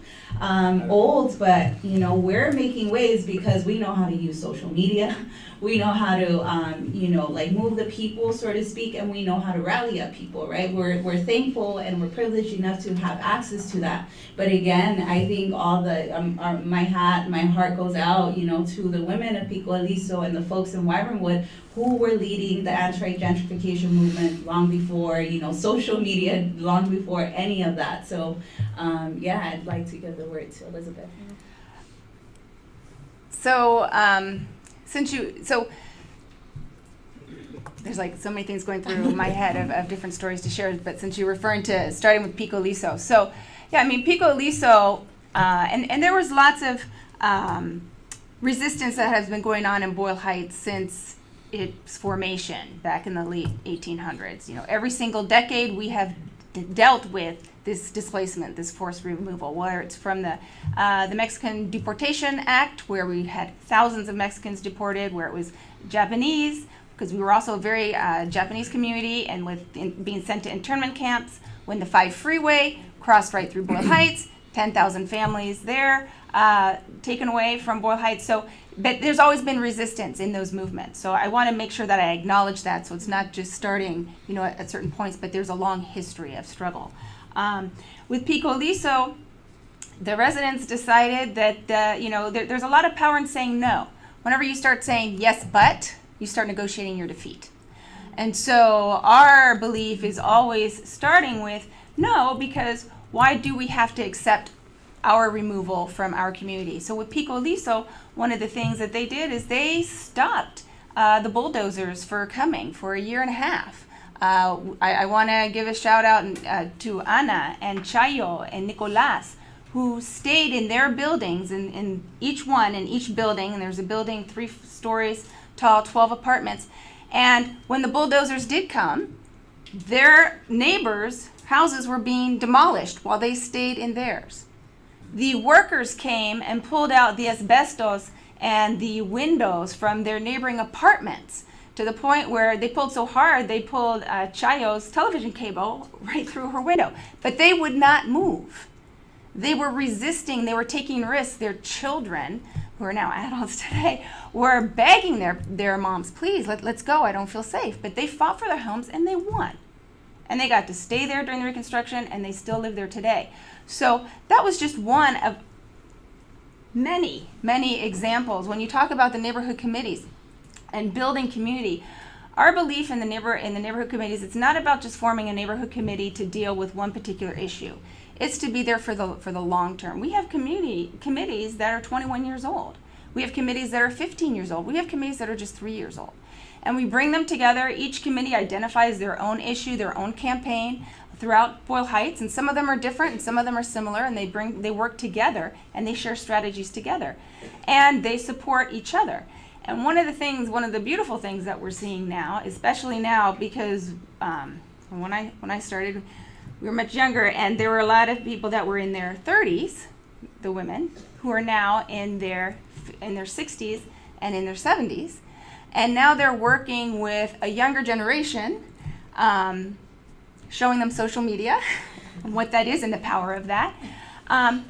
old, but you know, we're making waves because we know how to use social media. We know how to, you know, like move the people, so to speak, and we know how to rally up people, right? We're thankful and we're privileged enough to have access to that. But again, I think all the, my heart goes out, you know, to the women of Pico Aliso and the folks in Wyvernwood who were leading the anti-gentrification movement long before, you know, social media, long before any of that. So, yeah, I'd like to give the word to Elizabeth. So, there's like so many things going through my head of different stories to share, but since you're referring to starting with Pico Aliso. So, yeah, I mean, Pico Aliso, and there was lots of resistance that has been going on in Boyle Heights since its formation back in the late 1800s. You know, every single decade we have dealt with this displacement, this forced removal, whether it's from the Mexican Deportation Act, where we had thousands of Mexicans deported, where it was Japanese, because we were also a very Japanese community, and being sent to internment camps, when the 5 freeway crossed right through Boyle Heights, 10,000 families there taken away from Boyle Heights. So, but there's always been resistance in those movements. So I want to make sure that I acknowledge that, so it's not just starting, you know, at certain points, but there's a long history of struggle. With Pico Aliso, the residents decided that, you know, there's a lot of power in saying no. Whenever you start saying yes, but, you start negotiating your defeat. And so our belief is always starting with no, because why do we have to accept our removal from our community? So with Pico Aliso, one of the things that they did is they stopped the bulldozers for coming for a year and a half. I want to give a shout out to Ana and Chayo and Nicolas, who stayed in their buildings, in each building, and there's a building 3 stories tall, 12 apartments. And when the bulldozers did come, their neighbors' houses were being demolished while they stayed in theirs. The workers came and pulled out the asbestos and the windows from their neighboring apartments, to the point where they pulled so hard, they pulled Chayo's television cable right through her window. But they would not move. They were resisting, they were taking risks. Their children, who are now adults today, were begging their moms, please, let's go, I don't feel safe. But they fought for their homes and they won. And they got to stay there during the Reconstruction, and they still live there today. So that was just one of many examples. When you talk about the neighborhood committees and building community, Our belief in the neighborhood committees, it's not about just forming a neighborhood committee to deal with one particular issue. It's to be there for the long term. We have committees that are 21 years old. We have committees that are 15 years old. We have committees that are just 3 years old. And we bring them together. Each committee identifies their own issue, their own campaign throughout Boyle Heights, and some of them are different and some of them are similar, and they work together and they share strategies together. And they support each other. And one of the beautiful things that we're seeing now, especially now, because when I started, we were much younger, and there were a lot of people that were in their 30s, the women, who are now in their 60s and in their 70s, and now they're working with a younger generation, showing them social media and what that is and the power of that,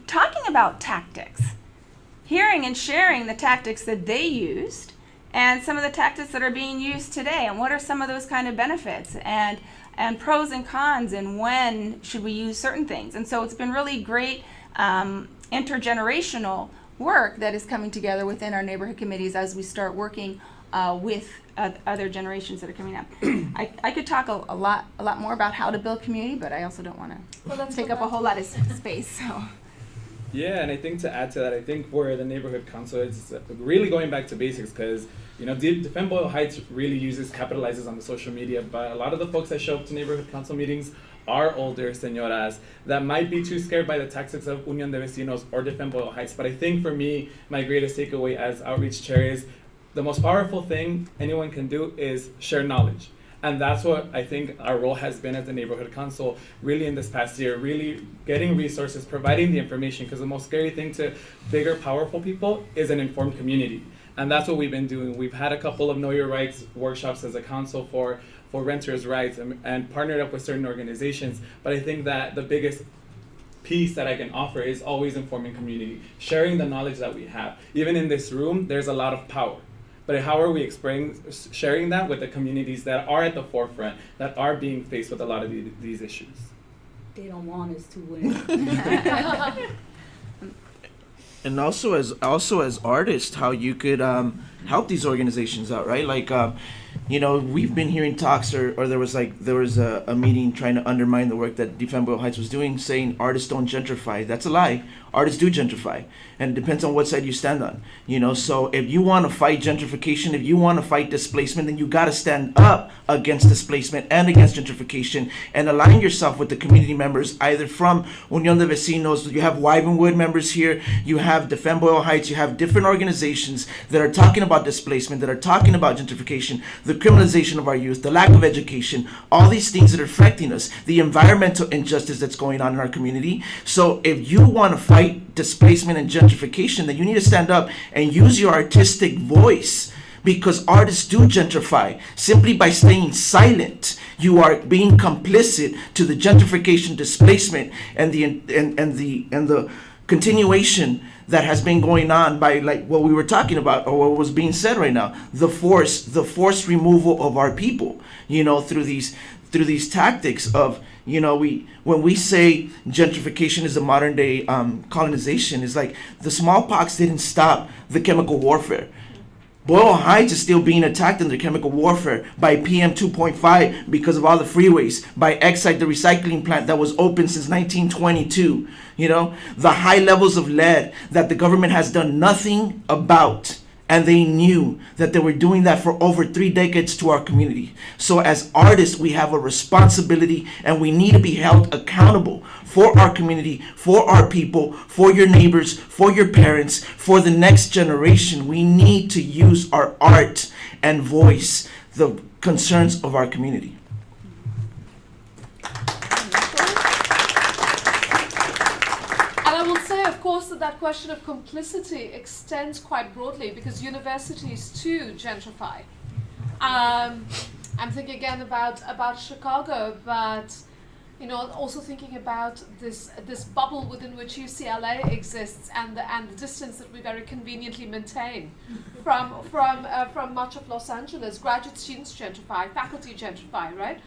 talking about tactics. Hearing and sharing the tactics that they used and some of the tactics that are being used today, and what are some of those kind of benefits and pros and cons, and when should we use certain things. And so it's been really great intergenerational work that is coming together within our neighborhood committees as we start working with other generations that are coming up. I could talk a lot more about how to build community, but I also don't want to take up a whole lot of space. So. Yeah, and I think to add to that, I think for the neighborhood council, it's really going back to basics, because Defend Boyle Heights really capitalizes on the social media, but a lot of the folks that show up to neighborhood council meetings are older señoras that might be too scared by the tactics of Unión de Vecinos or Defend Boyle Heights. But I think for me, my greatest takeaway as outreach chair is the most powerful thing anyone can do is share knowledge. And that's what I think our role has been as the neighborhood council really in this past year, really getting resources, providing the information, because the most scary thing to bigger, powerful people is an informed community. And that's what we've been doing. We've had a couple of Know Your Rights workshops as a council for renters' rights and partnered up with certain organizations. But I think that the biggest piece that I can offer is always informing community, sharing the knowledge that we have. Even in this room, there's a lot of power. But how are we sharing that with the communities that are at the forefront, that are being faced with a lot of these issues? They don't want us to win. And also as artists, how you could help these organizations out, right? Like, we've been hearing talks, or there was a meeting trying to undermine the work that Defend Boyle Heights was doing, saying artists don't gentrify. That's a lie. Artists do gentrify, and it depends on what side you stand on. So if you want to fight gentrification, if you want to fight displacement, then you got to stand up against displacement and against gentrification, and align yourself with the community members, either from Unión de Vecinos. You have Wyvenwood members here, you have Defend Boyle Heights, you have different organizations that are talking about displacement, that are talking about gentrification, the criminalization of our youth, the lack of education, all these things that are affecting us, the environmental injustice that's going on in our community. So if you want to fight displacement and gentrification, then you need to stand up and use your artistic voice, because artists do gentrify. Simply by staying silent, you are being complicit to the gentrification, displacement, and the continuation that has been going on by, like, what we were talking about, or what was being said right now, the forced removal of our people, through these tactics of, when we say gentrification is a modern day colonization, it's like the smallpox didn't stop the chemical warfare. Boyle Heights is still being attacked under chemical warfare by PM 2.5 because of all the freeways, by Exide, the recycling plant that was open since 1922. The high levels of lead that the government has done nothing about, and they knew that they were doing that for over 3 decades to our community. So as artists, we have a responsibility, and we need to be held accountable for our community, for our people, for your neighbors, for your parents, for the next generation. We need to use our art and voice the concerns of our community. Of course, that question of complicity extends quite broadly, because universities too gentrify. I'm thinking again about Chicago, but also thinking about this bubble within which UCLA exists, and the distance that we very conveniently maintain from much of Los Angeles. Graduate students gentrify, faculty gentrify, right?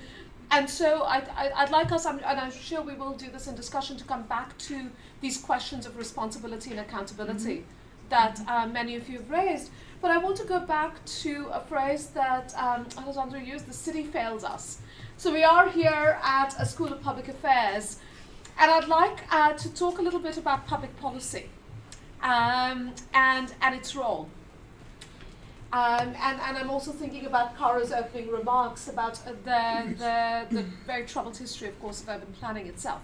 And so I'd like us, and I'm sure we will do this in discussion, to come back to these questions of responsibility and accountability that many of you have raised. But I want to go back to a phrase that Alessandro used, the city fails us. So we are here at a School of Public Affairs, and I'd like to talk a little bit about public policy and its role. And I'm also thinking about Cara's opening remarks about the very troubled history, of course, of urban planning itself.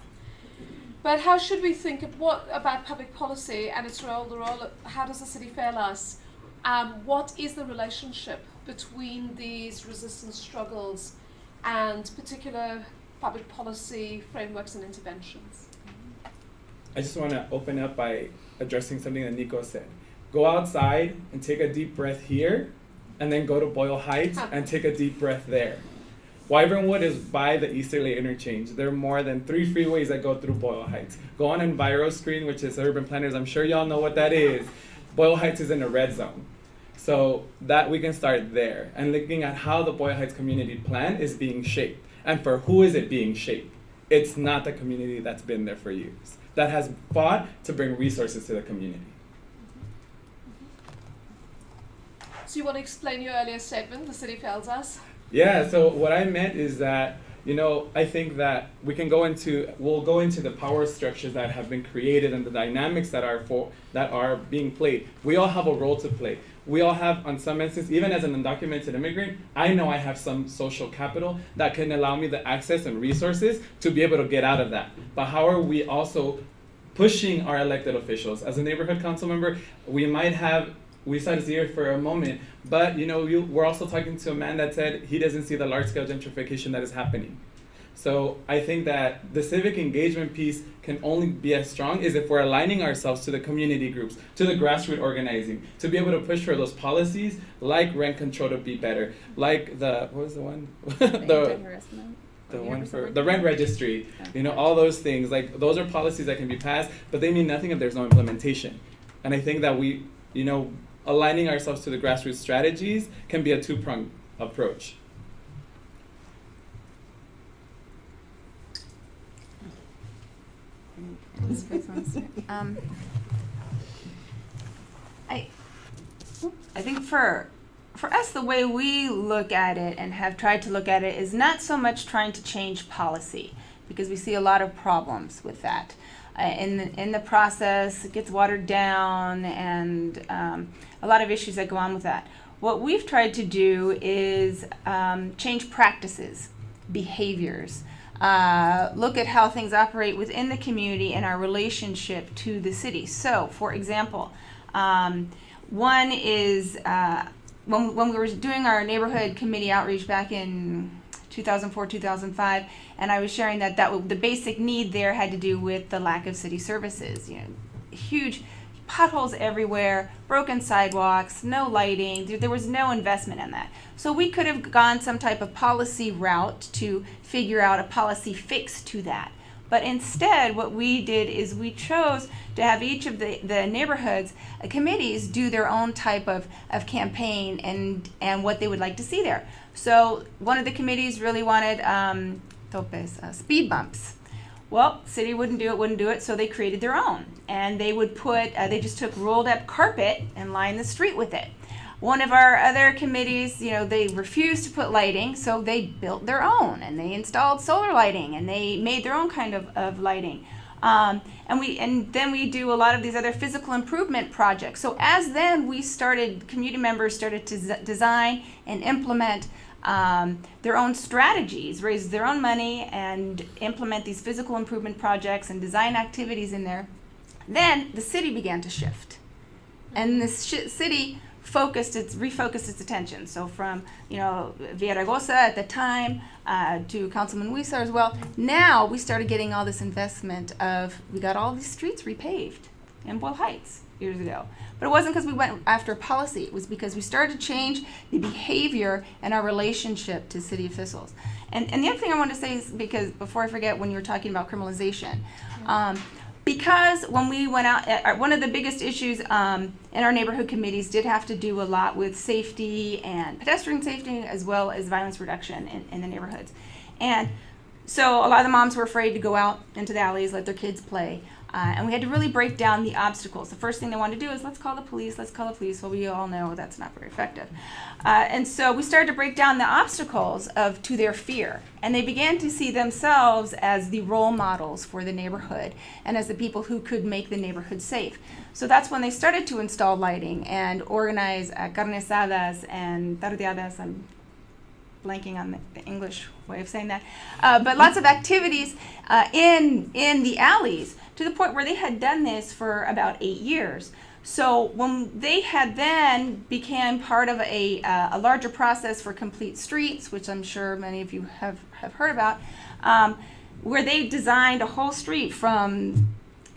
But how should we think of about public policy and its role? How does the city fail us? What is the relationship between these resistance struggles and particular public policy frameworks and interventions? I just want to open up by addressing something that Nico said. Go outside and take a deep breath here, and then go to Boyle Heights and take a deep breath there. Wyvern Wood is by the Easterly Interchange. There are more than 3 freeways that go through Boyle Heights. Go on EnviroScreen, which is Urban Planners. I'm sure y'all know what that is. Boyle Heights is in a red zone. So that we can start there and looking at how the Boyle Heights community plan is being shaped. And for who is it being shaped? It's not the community that's been there for years, that has fought to bring resources to the community. So you want to explain your earlier statement, the city fails us? Yeah, so what I meant is that, I think that we'll go into the power structures that have been created and the dynamics that are being played. We all have a role to play. We all have, on some instances, even as an undocumented immigrant, I know I have some social capital that can allow me the access and resources to be able to get out of that. But how are we also pushing our elected officials? As a neighborhood council member, we saw this here for a moment, but we're also talking to a man that said he doesn't see the large-scale gentrification that is happening. So I think that the civic engagement piece can only be as strong as if we're aligning ourselves to the community groups, to the grassroots organizing, to be able to push for those policies like rent control to be better, like what was the one? The rent registry, all those things. Like, those are policies that can be passed, but they mean nothing if there's no implementation. And I think that we, aligning ourselves to the grassroots strategies can be a two-pronged approach. I think for us, the way we look at it and have tried to look at it is not so much trying to change policy, because we see a lot of problems with that. In the process, it gets watered down, and a lot of issues that go on with that. What we've tried to do is change practices, behaviors, look at how things operate within the community and our relationship to the city. So, for example, one is when we were doing our neighborhood committee outreach back in 2004, 2005, and I was sharing that the basic need there had to do with the lack of city services. Huge potholes everywhere, broken sidewalks, no lighting. There was no investment in that. So we could have gone some type of policy route to figure out a policy fix to that. But instead, what we did is we chose to have each of the neighborhoods committees do their own type of campaign and what they would like to see there. So one of the committees really wanted speed bumps. Well, city wouldn't do it, so they created their own. And they would they just took rolled up carpet and lined the street with it. One of our other committees, they refused to put lighting, so they built their own, and they installed solar lighting, and they made their own kind of lighting. And then we do a lot of these other physical improvement projects. So as then community members started to design and implement their own strategies, raise their own money, and implement these physical improvement projects and design activities in there, then the city began to shift. And the city refocused its attention. So from, Villaraigosa at the time to Councilman Huizar as well. Now we started getting all this investment we got all these streets repaved in Boyle Heights years ago. But it wasn't because we went after policy. It was because we started to change the behavior and our relationship to city officials. And the other thing I want to say is, because before I forget, when you were talking about criminalization, because when we went out, one of the biggest issues in our neighborhood committees did have to do a lot with safety and pedestrian safety, as well as violence reduction in the neighborhoods. And so a lot of the moms were afraid to go out into the alleys, let their kids play. And we had to really break down the obstacles. The first thing they wanted to do is, let's call the police. Well, we all know that's not very effective. And so we started to break down the obstacles to their fear. And they began to see themselves as the role models for the neighborhood and as the people who could make the neighborhood safe. So that's when they started to install lighting and organize carne asadas and tardeadas. I'm blanking on the English way of saying that. But lots of activities in the alleys, to the point where they had done this for about 8 years. So when they had then became part of a larger process for complete streets, which I'm sure many of you have heard about, where they designed a whole street from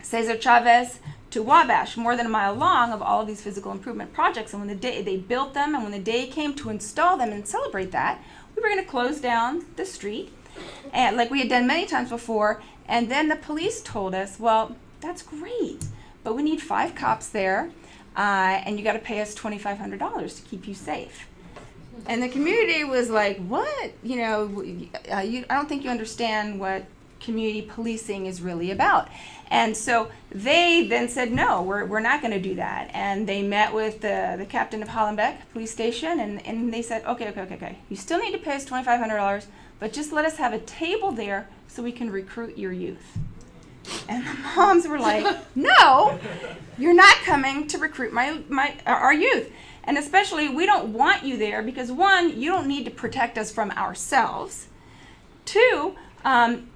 Cesar Chavez to Wabash, more than a mile long, of all of these physical improvement projects. And when they built them, and when the day came to install them and celebrate that, we were going to close down the street, and like we had done many times before. And then the police told us, well, that's great, but we need 5 cops there, and you got to pay us $2,500 to keep you safe. And the community was like, what? I don't think you understand what community policing is really about. And so they then said, no, we're not going to do that. And they met with the captain of Hollenbeck police station, and they said, okay. You still need to pay us $2,500, but just let us have a table there so we can recruit your youth. And the moms were like, no, you're not coming to recruit our youth. And especially, we don't want you there because, 1, you don't need to protect us from ourselves. 2,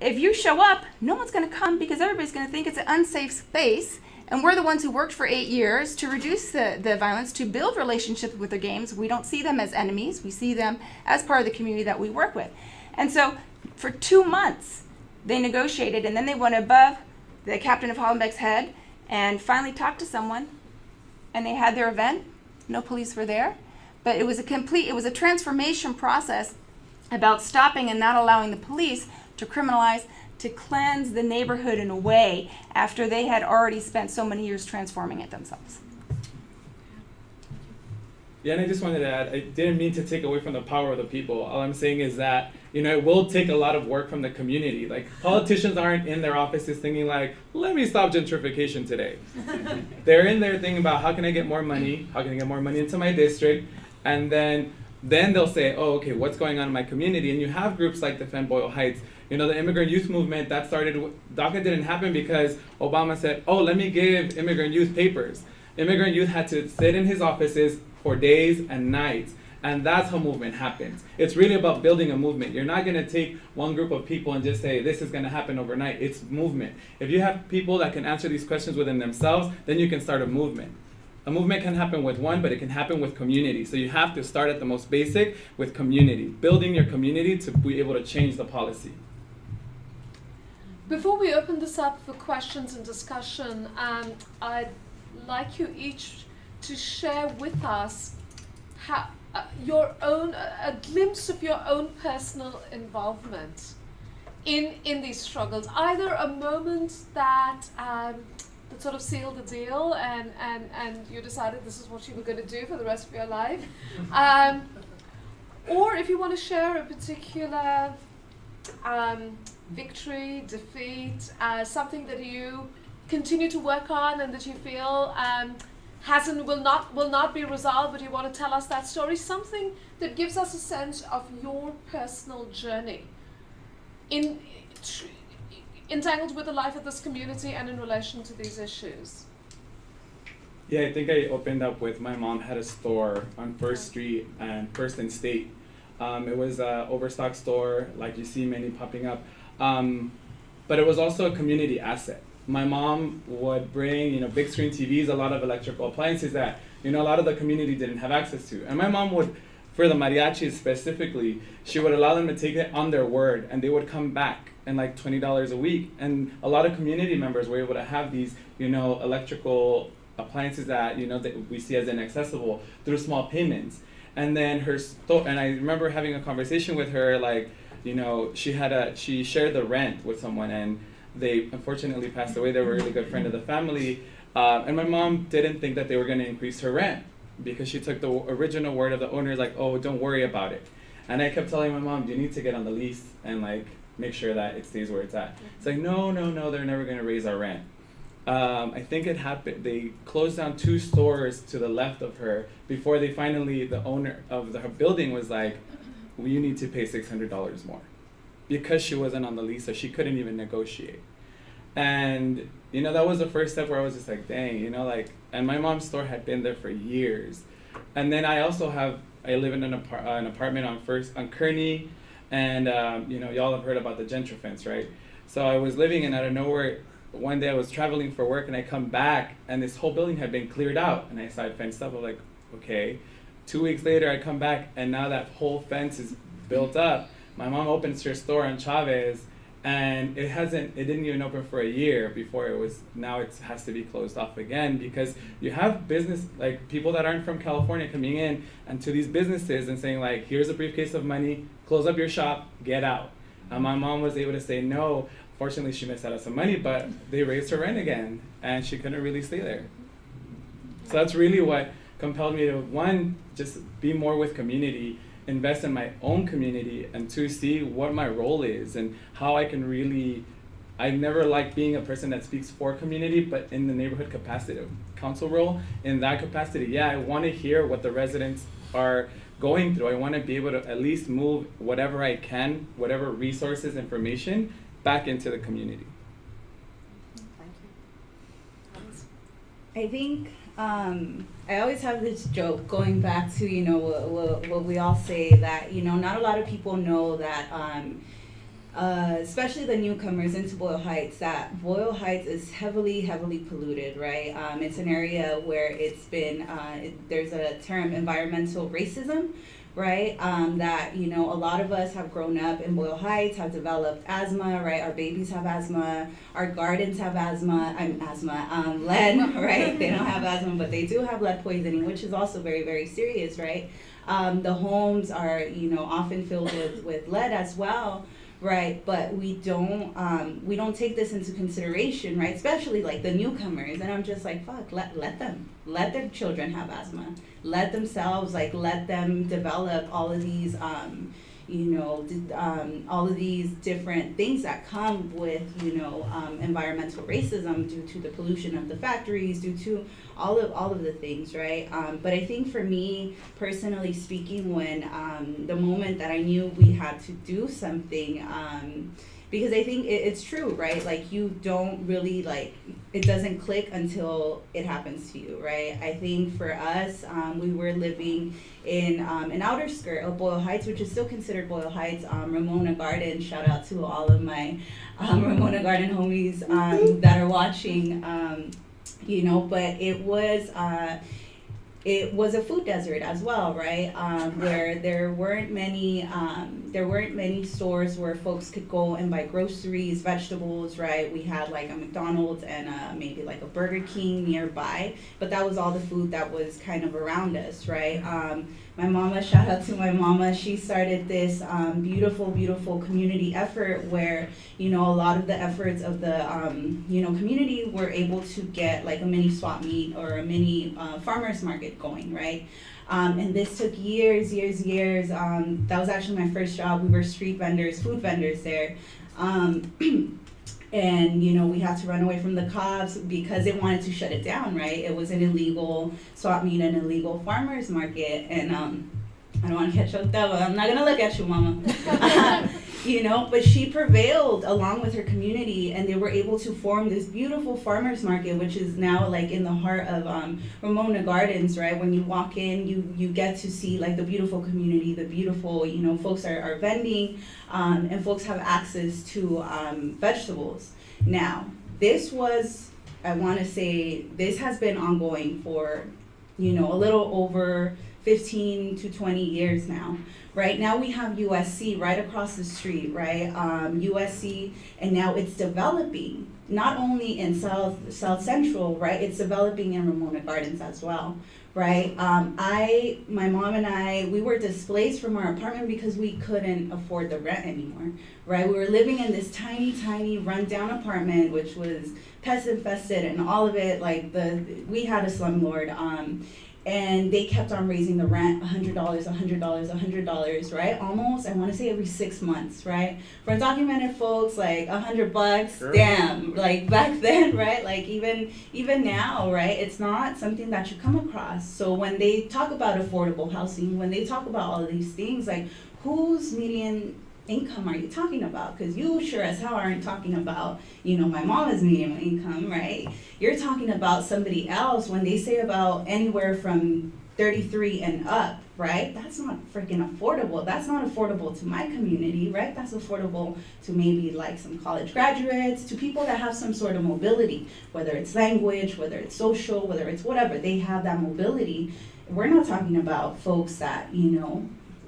if you show up, no one's going to come because everybody's going to think it's an unsafe space. And we're the ones who worked for 8 years to reduce the violence, to build relationships with the games. We don't see them as enemies. We see them as part of the community that we work with. And so for 2 months, they negotiated, and then they went above the captain of Hollenbeck's head and finally talked to someone, and they had their event. No police were there, but it was a transformation process about stopping and not allowing the police to criminalize, to cleanse the neighborhood in a way after they had already spent so many years transforming it themselves. Yeah, and I just wanted to add, I didn't mean to take away from the power of the people. All I'm saying is that, it will take a lot of work from the community. Like, politicians aren't in their offices thinking like, let me stop gentrification today. They're in there thinking about, how can I get more money? How can I get more money into my district? And then they'll say, oh, okay, what's going on in my community? And you have groups like Defend Boyle Heights. The immigrant youth movement that started, DACA didn't happen because Obama said, oh, let me give immigrant youth papers. Immigrant youth had to sit in his offices for days and nights. And that's how movement happens. It's really about building a movement. You're not going to take one group of people and just say, this is going to happen overnight. It's movement. If you have people that can answer these questions within themselves, then you can start a movement. A movement can happen with one, but it can happen with community. So you have to start at the most basic with community, building your community to be able to change the policy. Before we open this up for questions and discussion, I'd like you each to share with us how a glimpse of your own personal involvement in these struggles. Either a moment that sort of sealed the deal and you decided this is what you were going to do for the rest of your life, or if you want to share a particular victory, defeat, something that you continue to work on and that you feel will not be resolved, but you want to tell us that story, something that gives us a sense of your personal journey entangled with the life of this community and in relation to these issues. Yeah, I think I opened up with my mom had a store on First Street and First and State. It was an overstock store, like you see many popping up, but it was also a community asset. My mom would bring, big screen TVs, a lot of electrical appliances that, a lot of the community didn't have access to. And my mom would, for the mariachis specifically, she would allow them to take it on their word, and they would come back and like $20 a week. And a lot of community members were able to have these, electrical appliances that, that we see as inaccessible through small payments. And then and I remember having a conversation with her, like, she shared the rent with someone, and they unfortunately passed away. They were a really good friend of the family. And my mom didn't think that they were going to increase her rent because she took the original word of the owner, like, oh, don't worry about it. And I kept telling my mom, you need to get on the lease and like make sure that it stays where it's at. It's like, no, they're never going to raise our rent. I think it happened, they closed down 2 stores to the left of her before they finally, the owner of the building was like, well, you need to pay $600 more. Because she wasn't on the lease, so she couldn't even negotiate. And, you know, that was the first step where I was just like, dang, you know, like, and my mom's store had been there for years. And then I also I live in an apartment on Kearney, and, you know, y'all have heard about the gentrification, right? So I was living in, out of nowhere, one day I was traveling for work and I come back and this whole building had been cleared out and I saw it fenced up. I was like, okay. 2 weeks later I come back and now that whole fence is built up. My mom opens her store on Chavez and it didn't even open for a year before now it has to be closed off again because you have business, like people that aren't from California coming in and to these businesses and saying like, here's a briefcase of money, close up your shop, get out. And my mom was able to say no. Fortunately, she missed out on some money, but they raised her rent again, and she couldn't really stay there. So that's really what compelled me to, 1, just be more with community, invest in my own community, and 2, see what my role is and how I can really, I never liked being a person that speaks for community, but in the neighborhood capacity, council role, in that capacity, yeah, I want to hear what the residents are going through. I want to be able to at least move whatever I can, whatever resources, information, back into the community. I think I always have this joke going back to, you know, what we all say that, you know, not a lot of people know that, especially the newcomers into Boyle Heights, that Boyle Heights is heavily polluted, right? It's an area where it's been, there's a term, environmental racism, right? That, you know, a lot of us have grown up in Boyle Heights, have developed asthma, right? Our babies have asthma, our gardens have lead, right? They don't have asthma, but they do have lead poisoning, which is also very, very serious, right? The homes are, you know, often filled with lead as well, right? But we don't take this into consideration, right? Especially like the newcomers, and I'm just like, fuck, let them, let their children have asthma, let themselves, like, let them develop all of these, all of these different things that come with, you know, environmental racism due to the pollution of the factories, due to all of the things, right? But I think for me, personally speaking, when the moment that I knew we had to do something, because I think it's true, right? Like, you don't really, like, it doesn't click until it happens to you, right? I think for us, we were living in an outer skirt of Boyle Heights, which is still considered Boyle Heights, Ramona Garden. Shout out to all of my Ramona Garden homies that are watching, you know, but it was a food desert as well, right? Where there weren't many stores where folks could go and buy groceries, vegetables, right? We had like a McDonald's and maybe like a Burger King nearby, but that was all the food that was kind of around us, right? My mama, shout out to my mama, she started this beautiful community effort where, you know, a lot of the efforts of the, community were able to get like a mini swap meet or a mini farmer's market going, right? And this took years. That was actually my first job. We were street vendors, food vendors there. And, you know, we had to run away from the cops because they wanted to shut it down, right? It was an illegal swap meet, an illegal farmer's market. And I don't want to catch up that, but I'm not going to look at you, mama. You know, but she prevailed along with her community, and they were able to form this beautiful farmers market, which is now like in the heart of Ramona Gardens, right? When you walk in, you get to see like the beautiful community, the beautiful, you know, folks are vending, and folks have access to vegetables. Now, this was, I want to say, this has been ongoing for, you know, a little over 15 to 20 years now. Right now we have USC right across the street, right? USC, and now it's developing, not only in South Central, right? It's developing in Ramona Gardens as well, right? My mom and I, we were displaced from our apartment because we couldn't afford the rent anymore, right? We were living in this tiny rundown apartment, which was pest infested and all of it, like we had a slumlord, and they kept on raising the rent $100, $100, right? Almost, I want to say every 6 months, right? For undocumented folks, like $100, Sure. damn, like back then, right? Like even now, right? It's not something that you come across. So when they talk about affordable housing, when they talk about all of these things, like whose median income are you talking about? Because you sure as hell aren't talking about, my mama's median income, right? You're talking about somebody else. When they say about anywhere from 33 and up, right? That's not freaking affordable. That's not affordable to my community, right? That's affordable to maybe like some college graduates, to people that have some sort of mobility, whether it's language, whether it's social, whether it's whatever, they have that mobility. We're not talking about folks that,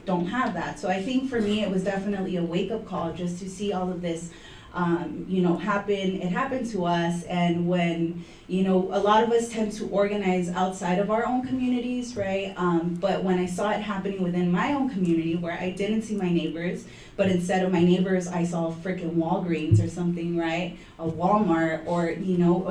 don't have that. So I think for me, it was definitely a wake-up call just to see all of this, happen. It happened to us, and when, a lot of us tend to organize outside of our own communities, right? But when I saw it happening within my own community, where I didn't see my neighbors, but instead of my neighbors, I saw freaking Walgreens or something, right? A Walmart, or,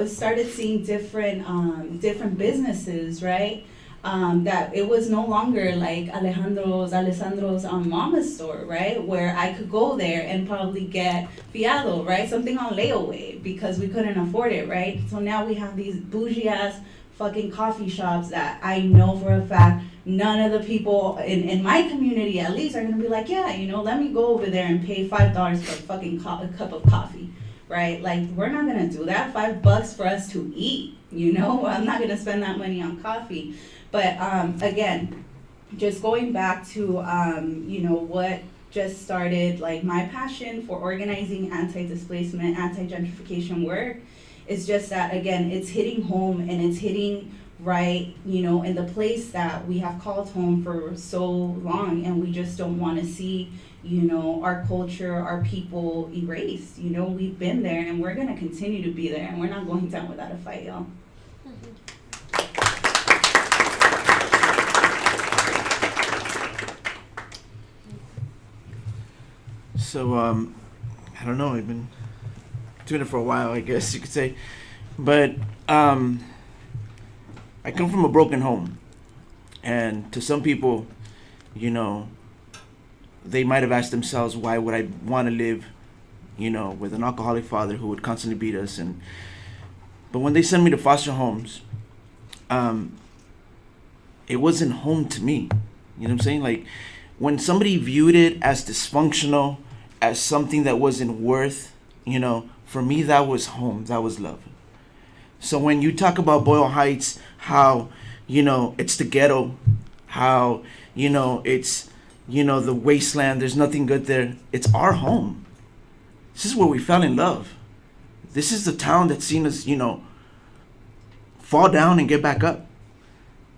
I started seeing different businesses, right? That it was no longer like Alessandro's mama's store, right? Where I could go there and probably get fiado, right? Something on layaway because we couldn't afford it, right? So now we have these bougie ass fucking coffee shops that I know for a fact none of the people in my community at least are gonna be like, yeah, let me go over there and pay $5 for a fucking cup of coffee, right? Like, we're not gonna do that. $5 for us to eat, I'm not gonna spend that money on coffee. But again, just going back to what just started, like my passion for organizing anti-displacement, anti-gentrification work is just that, again, it's hitting home, and it's hitting right, in the place that we have called home for so long, and we just don't want to see, our culture, our people erased. We've been there, and we're gonna continue to be there, and we're not going down without a fight, y'all. So, I don't know, I've been doing it for a while, I guess you could say. But I come from a broken home. And to some people, they might have asked themselves, why would I want to live, with an alcoholic father who would constantly beat us? But when they sent me to foster homes, it wasn't home to me. You know what I'm saying? Like, when somebody viewed it as dysfunctional, as something that wasn't worth, for me, that was home, that was love. So when you talk about Boyle Heights, how, it's the ghetto, how, it's, the wasteland, there's nothing good there. It's our home. This is where we fell in love. This is the town that's seen us, fall down and get back up.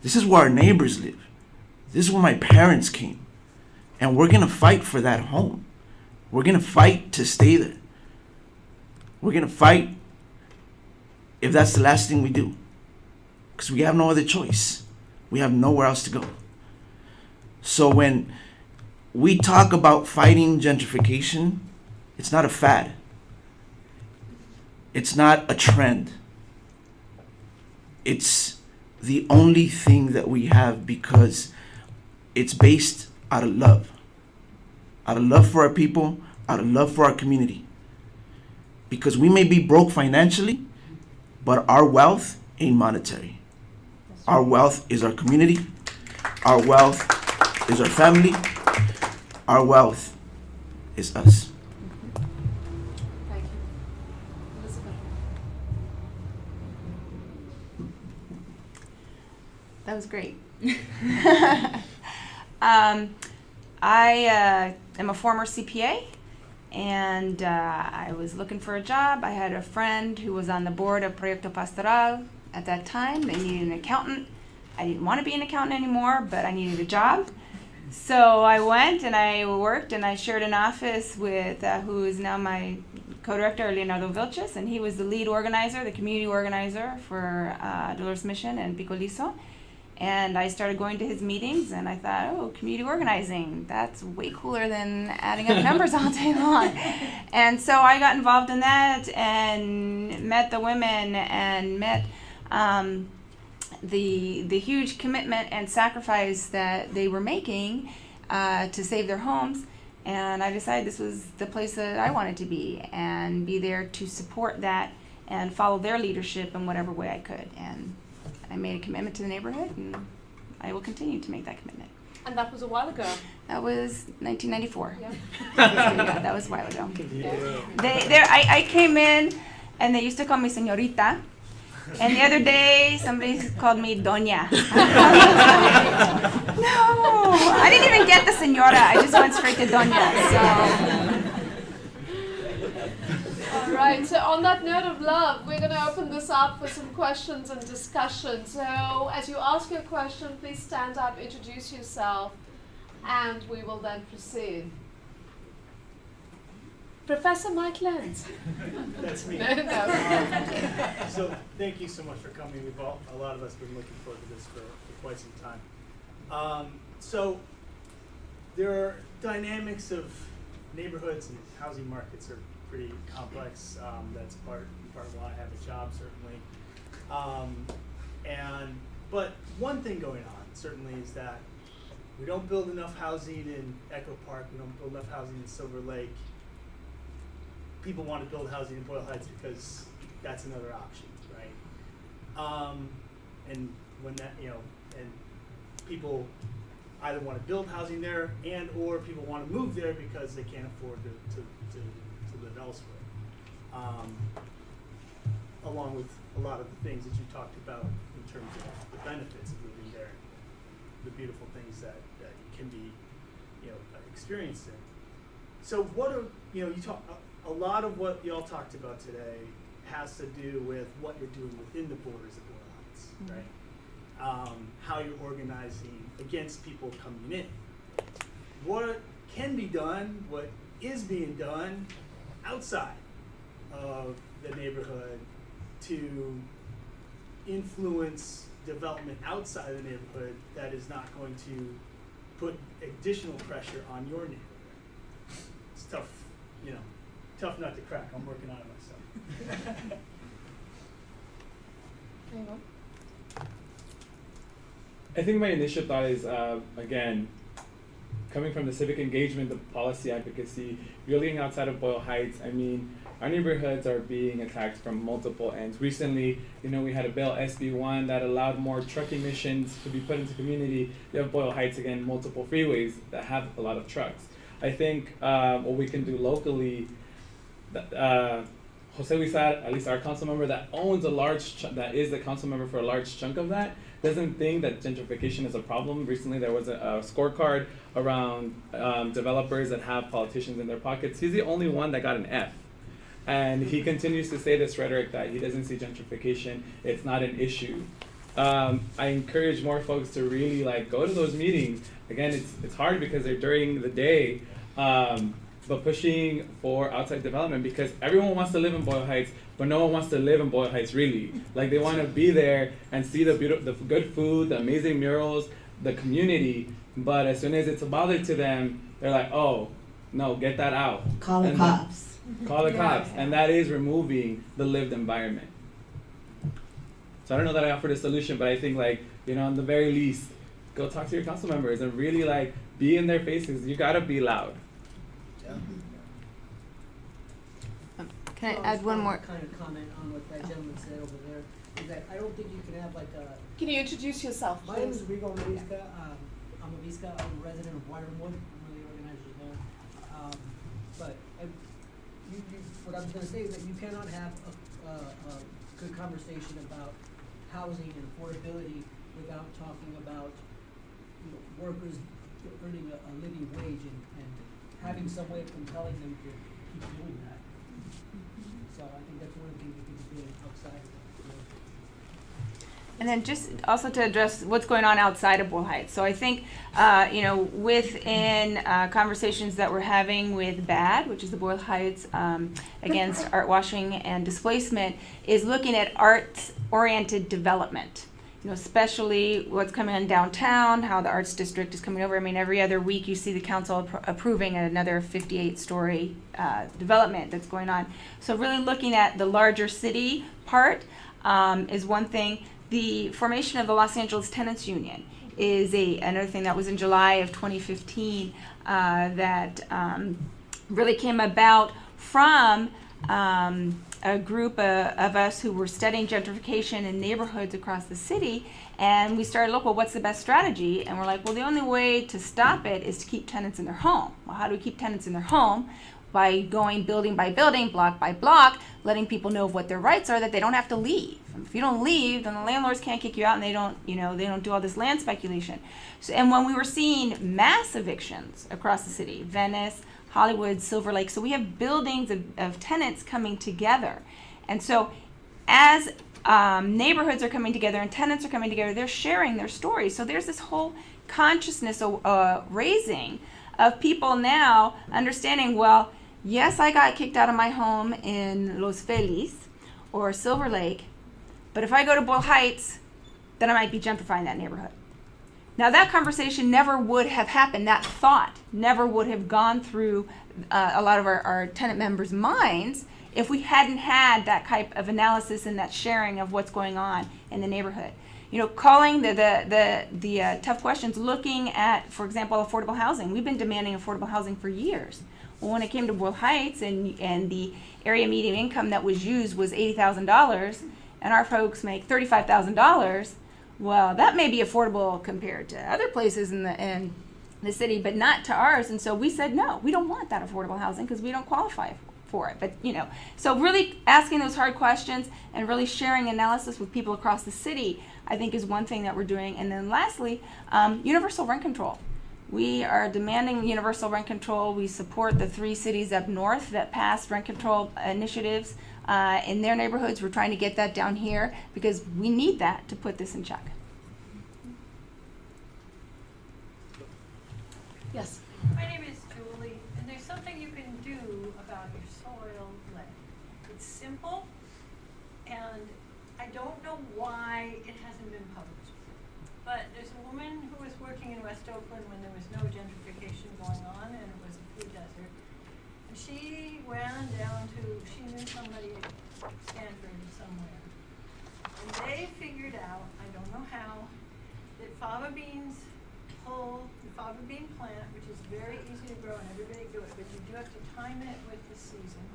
This is where our neighbors live. This is where my parents came. And we're going to fight for that home. We're going to fight to stay there. We're going to fight if that's the last thing we do. Because we have no other choice. We have nowhere else to go. So when we talk about fighting gentrification, it's not a fad. It's not a trend. It's the only thing that we have because it's based out of love. Out of love for our people, out of love for our community. Because we may be broke financially, but our wealth ain't monetary. Our wealth is our community. Our wealth is our family. Our wealth is us. Thank you. Elizabeth. That was great. I am a former CPA, and I was looking for a job. I had a friend who was on the board of Proyecto Pastoral at that time. They needed an accountant. I didn't want to be an accountant anymore, but I needed a job. So I went and I worked, and I shared an office with who is now my co-director, Leonardo Vilches, and he was the lead organizer, the community organizer for Dolores Mission and Pico Liso. And I started going to his meetings, and I thought, oh, community organizing, that's way cooler than adding up numbers all day long. And so I got involved in that and met the women and met the huge commitment and sacrifice that they were making to save their homes. And I decided this was the place that I wanted to be and be there to support that and follow their leadership in whatever way I could. And I made a commitment to the neighborhood, and I will continue to make that commitment. And that was a while ago. That was 1994. Yeah. Yeah, that was a while ago. I came in, and they used to call me señorita. And the other day, somebody called me doña. No, I didn't even get the señora. I just went straight to doña. All right, so on that note of love, we're going to open this up for some questions and discussion. So as you ask your question, please stand up, introduce yourself, and we will then proceed. Professor Mike Lenz. That's me. No. So thank you so much for coming. A lot of us have been looking forward to this for quite some time. So there are dynamics of neighborhoods and housing markets are pretty complex. That's part of why I have a job, certainly. But one thing going on certainly is that we don't build enough housing in Echo Park. We don't build enough housing in Silver Lake. People want to build housing in Boyle Heights because that's another option, right? And when that, and people either want to build housing there and or people want to move there because they can't afford to live elsewhere. Along with a lot of the things that you talked about in terms of the benefits of living there, the beautiful things that can be, experienced in. So what are, a lot of what y'all talked about today has to do with what you're doing within the borders of Boyle Heights, right? How you're organizing against people coming in. What can be done, what is being done outside of the neighborhood to influence development outside of the neighborhood that is not going to put additional pressure on your neighborhood. It's tough, tough nut to crack. I'm working on it myself. Hang on. I think my initial thought is, again, coming from the civic engagement, the policy advocacy, you're looking outside of Boyle Heights. I mean, our neighborhoods are being attacked from multiple ends. Recently, we had a bill, SB1, that allowed more truck emissions to be put into community. You have Boyle Heights, again, multiple freeways that have a lot of trucks. I think what we can do locally, Jose Huizar, at least our council member that owns that is the council member for a large chunk of that, doesn't think that gentrification is a problem. Recently there was a scorecard around developers that have politicians in their pockets. He's the only one that got an F. And he continues to say this rhetoric that he doesn't see gentrification, it's not an issue. I encourage more folks to really go to those meetings. Again, it's hard because they're during the day, but pushing for outside development because everyone wants to live in Boyle Heights, but no one wants to live in Boyle Heights really. They want to be there and see the good food, the amazing murals, the community, but as soon as it's a bother to them, they're like, oh, no, get that out. Call the cops. Call the cops, and that is removing the lived environment. So I don't know that I offered a solution, but I think on the very least, go talk to your council members and really be in their faces. You gotta be loud. Can I add one more? Kind of comment on what that gentleman said over there is that I don't think you can have Can you introduce yourself, My name please? is Rigo Marisca. I'm a Vizca. I'm a resident of Waterwood. I'm one of the organizers there. But what I was going to say is that you cannot have a good conversation about housing and affordability without talking about workers earning a living wage and having some way of compelling them to keep doing that. So I think that's one of the things we could be doing outside of that. And then just also to address what's going on outside of Boyle Heights. So I think, within conversations that we're having with BAD, which is the Boyle Heights Against Art Washing and Displacement, is looking at arts-oriented development. Especially what's coming in downtown, how the Arts District is coming over. I mean, every other week you see the council approving another 58-story development that's going on. So really looking at the larger city part is one thing. the formation of the Los Angeles Tenants Union is another thing that was in July of 2015 that really came about from a group of us who were studying gentrification in neighborhoods across the city, and we started, look, well, what's the best strategy? And we're like, well, the only way to stop it is to keep tenants in their home. Well, how do we keep tenants in their home? By going building by building, block by block, letting people know of what their rights are, that they don't have to leave. If you don't leave, then the landlords can't kick you out, and they don't do all this land speculation. So, and when we were seeing mass evictions across the city, Venice, Hollywood, Silver Lake, so we have buildings of tenants coming together. And so as neighborhoods are coming together and tenants are coming together, they're sharing their stories. So there's this whole consciousness raising of people now understanding, well, yes, I got kicked out of my home in Los Feliz or Silver Lake, but if I go to Boyle Heights, then I might be gentrifying that neighborhood. Now, that conversation never would have happened. That thought never would have gone through a lot of our tenant members' minds if we hadn't had that type of analysis and that sharing of what's going on in the neighborhood. Calling the tough questions, looking at, for example, affordable housing. We've been demanding affordable housing for years. Well, when it came to Boyle Heights and the area median income that was used was $80,000, and our folks make $35,000, well, that may be affordable compared to other places in the city, but not to ours. And so we said, no, we don't want that affordable housing because we don't qualify for it. But, so really asking those hard questions and really sharing analysis with people across the city, I think, is one thing that we're doing. And then lastly, universal rent control. We are demanding universal rent control. We support the 3 cities up north that passed rent control initiatives in their neighborhoods. We're trying to get that down here because we need that to put this in check. Yes. My name is Julie, and there's something you can do about your soil lead. It's simple, and I don't know why it hasn't been published. But there's a woman who was working in West Oakland when there was no gentrification going on, and it was a food desert. And she ran down she knew somebody at Stanford somewhere. And they figured out, I don't know how, that fava beans pull the fava bean plant, which is very easy to grow and everybody do it, but you do have to time it with the season,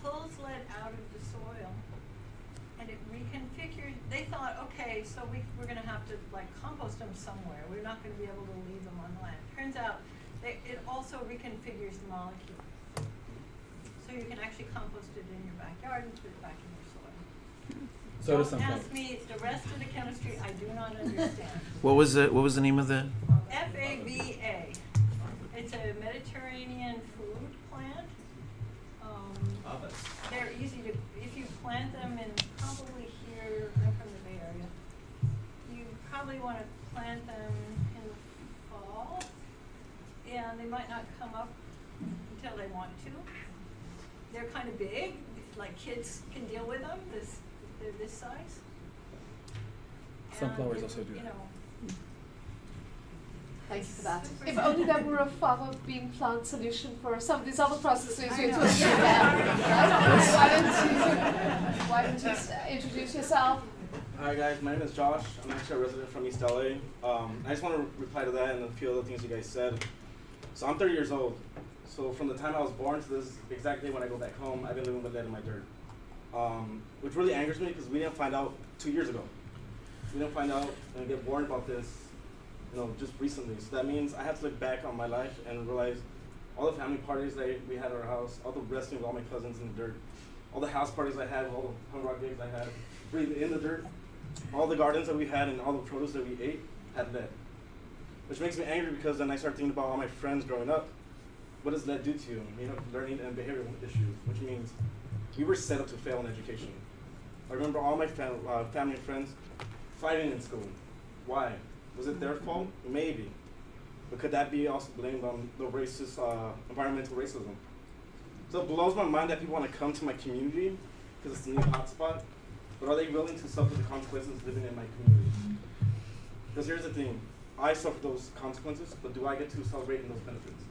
pulls lead out of the soil, and it reconfigured. They thought, okay, so we're going to have to compost them somewhere. We're not going to be able to leave them on land. Turns out it also reconfigures the molecule. So you can actually compost it in your backyard and put it back in your soil. So does Don't something. ask me the rest of the chemistry. I do not understand. What was the name of the? FAVA. It's a Mediterranean food plant. They're easy to, if you plant them in probably here, I'm from the Bay Area, you probably want to plant them in the fall, and they might not come up until they want to. They're kind of big, like kids can deal with them, they're this size. Sunflowers And, also do you that. know, Thank you for that. If only there were a fava bean plant solution for some of these other processes we're talking about. Why don't you introduce yourself? Hi guys, my name is Josh. I'm actually a resident from East LA. I just want to reply to that and a few other things you guys said. So I'm 30 years old. So from the time I was born to this exact day when I go back home, I've been living with lead in my dirt. Which really angers me because we didn't find out 2 years ago. We didn't find out and get warned about this, just recently. So that means I have to look back on my life and realize all the family parties that we had at our house, all the wrestling with all my cousins in the dirt, all the house parties I had, all the punk rock gigs I had, breathing in the dirt, all the gardens that we had and all the produce that we ate had lead. Which makes me angry because then I start thinking about all my friends growing up. What does lead do to you? Learning and behavioral issues, which means we were set up to fail in education. I remember all my family and friends fighting in school. Why? Was it their fault? Maybe. But could that be also blamed on the racist, environmental racism? So it blows my mind that people want to come to my community because it's a new hotspot, but are they willing to suffer the consequences of living in my community? Because here's the thing, I suffer those consequences, but do I get to celebrate in those benefits?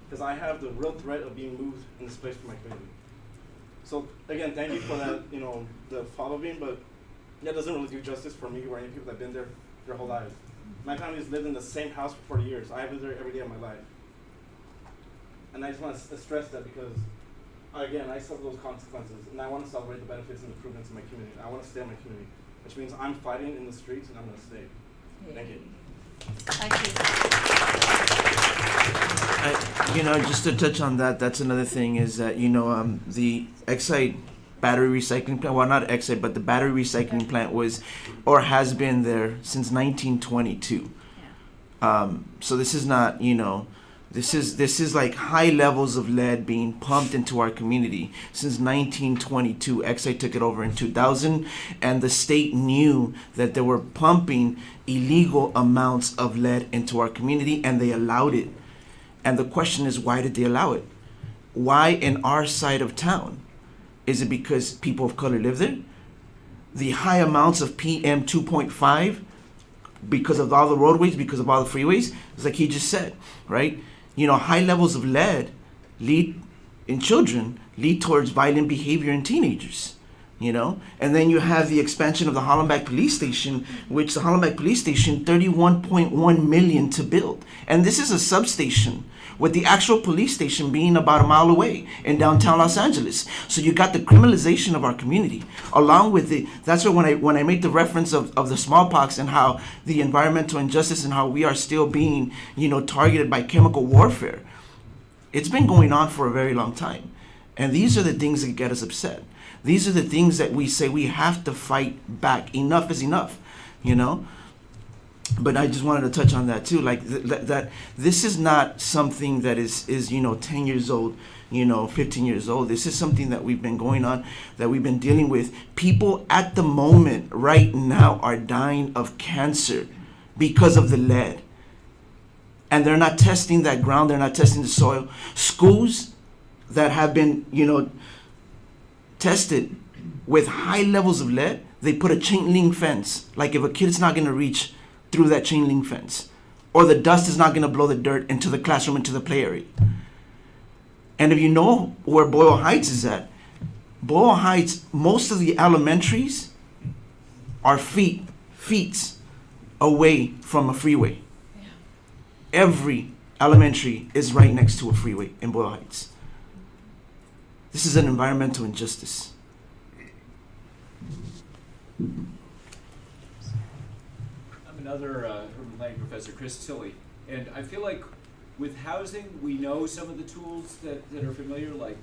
Because I have the real threat of being moved and displaced from my community. So again, thank you for that, the following, but that doesn't really do justice for me or any people that have been there their whole lives. My family's lived in the same house for 40 years. I've lived there every day of my life. And I just want to stress that because, again, I suffer those consequences, and I want to celebrate the benefits and improvements in my community. I want to stay in my community, which means I'm fighting in the streets, and I'm going to stay. Thank you. Thank you. Just to touch on that, that's another thing is that, the Exide battery recycling plant, well, not Exide, but the battery recycling plant was, or has been there since 1922. So this is not, this is like high levels of lead being pumped into our community since 1922. Exide took it over in 2000, and the state knew that they were pumping illegal amounts of lead into our community, and they allowed it. And the question is, why did they allow it? Why in our side of town? Is it because people of color live there? The high amounts of PM 2.5 because of all the roadways, because of all the freeways, it's like he just said, right? High levels of lead lead towards violent behavior in teenagers, And then you have the expansion of the Hollenbeck Police Station, which the Hollenbeck Police Station, $31.1 million to build. And this is a substation, with the actual police station being about a mile away in downtown Los Angeles. So you got the criminalization of our community, along with that's why when I make the reference of the smallpox and how the environmental injustice and how we are still being, targeted by chemical warfare. It's been going on for a very long time. And these are the things that get us upset. These are the things that we say we have to fight back. Enough is enough, But I just wanted to touch on that too, like that this is not something that is 10 years old, 15 years old. This is something that we've been going on, that we've been dealing with. People at the moment, right now, are dying of cancer because of the lead. And they're not testing that ground, they're not testing the soil. Schools that have been, tested with high levels of lead, they put a chain link fence. Like if a kid's not gonna reach through that chain link fence, or the dust is not going to blow the dirt into the classroom, into the play area. And if you know where Boyle Heights is at, Boyle Heights, most of the elementaries are feet away from a freeway. Every elementary is right next to a freeway in Boyle Heights. This is an environmental injustice. Another urban planning professor, Chris Tilley, and I feel like with housing, we know some of the tools that are familiar, like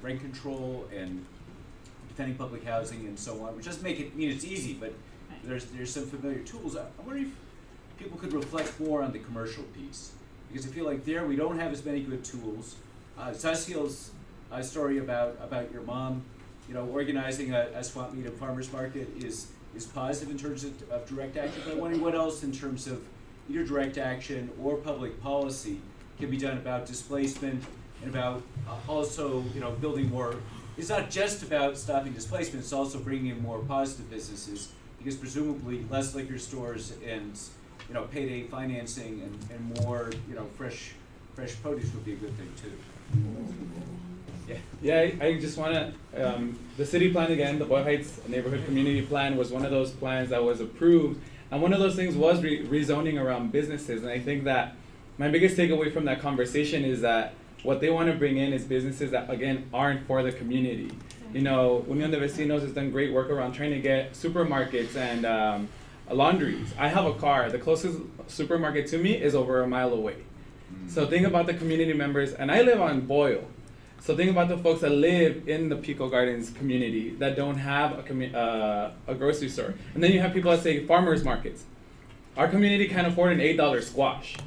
rent control and defending public housing and so on, which doesn't make it mean it's easy, but there's some familiar tools. I wonder if people could reflect more on the commercial piece, because I feel like there we don't have as many good tools. Cecil's story about your mom, organizing a swap meet and farmers market is positive in terms of direct action, but I'm wondering what else in terms of either direct action or public policy can be done about displacement and about also, building more. It's not just about stopping displacement, it's also bringing in more positive businesses, because presumably less liquor stores and, payday financing and more, fresh produce would be a good thing too. Yeah, I just want to, the city plan again, the Boyle Heights Neighborhood Community Plan was one of those plans that was approved. And one of those things was rezoning around businesses. And I think that my biggest takeaway from that conversation is that what they want to bring in is businesses that, again, aren't for the community. Unión de Vecinos has done great work around trying to get supermarkets and laundries. I have a car. The closest supermarket to me is over a mile away. So think about the community members, and I live on Boyle. So think about the folks that live in the Pico Gardens community that don't have a grocery store. And then you have people that say farmers markets. Our community can't afford an $8 squash.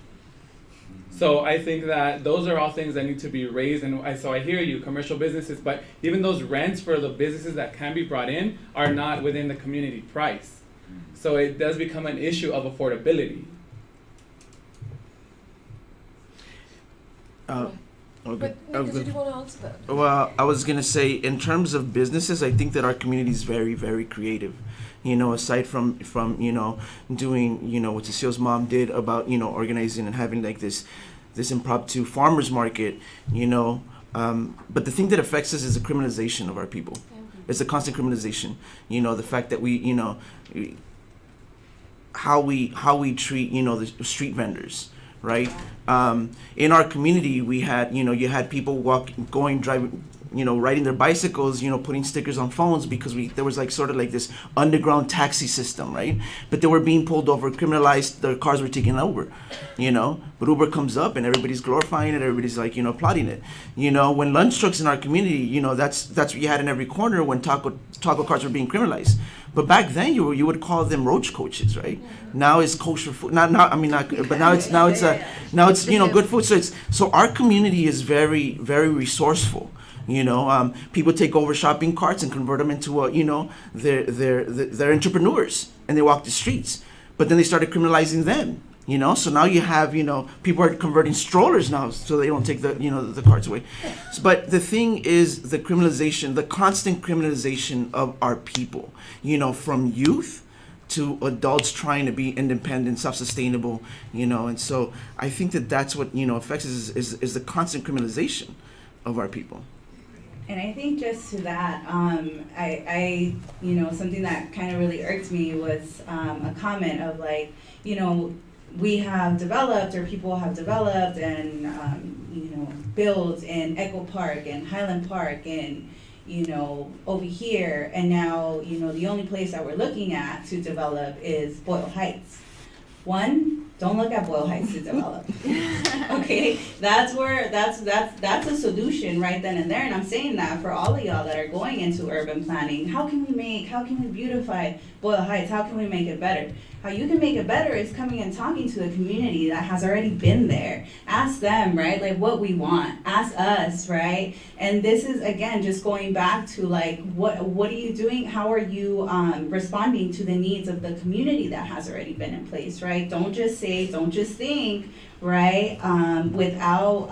So I think that those are all things that need to be raised. And so I hear you, commercial businesses, but even those rents for the businesses that can be brought in are not within the community price. So it does become an issue of affordability. Okay. But did you want to answer that? Well, I was going to say, in terms of businesses, I think that our community is very, very creative. Aside from doing, what Cecile's mom did about, organizing and having like this impromptu farmers market, But the thing that affects us is the criminalization of our people. It's a constant criminalization. You know, the fact that how we treat, the street vendors, right? In our community, we had, you had people driving, riding their bicycles, putting stickers on phones because there was like sort of like this underground taxi system, right? But they were being pulled over, criminalized, their cars were taken over, But Uber comes up and everybody's glorifying it, everybody's like, applauding it. When lunch trucks in our community, that's what you had in every corner when taco cars were being criminalized. But back then you would call them roach coaches, right? Now it's kosher food. But now it's good food. So our community is very, very resourceful. People take over shopping carts and convert them into they're entrepreneurs and they walk the streets. But then they started criminalizing them. So now you have, people are converting strollers now so they don't take the carts away. But the thing is the criminalization, the constant criminalization of our people, from youth to adults trying to be independent, self-sustainable, and so I think that's what, affects us is the constant criminalization of our people. And I think just to that, I something that kind of really irked me was a comment of like, we have developed, or people have developed and, built in Echo Park and Highland Park and, over here. And now, the only place that we're looking at to develop is Boyle Heights. One, don't look at Boyle Heights to develop. Okay, that's a solution right then and there. And I'm saying that for all of y'all that are going into urban planning. How can we beautify Boyle Heights? How can we make it better? How you can make it better is coming and talking to the community that has already been there. Ask them, right? Like what we want. Ask us, right? And this is again just going back to like what are you doing? How are you responding to the needs of the community that has already been in place, right? Don't just say, don't just think, right? Without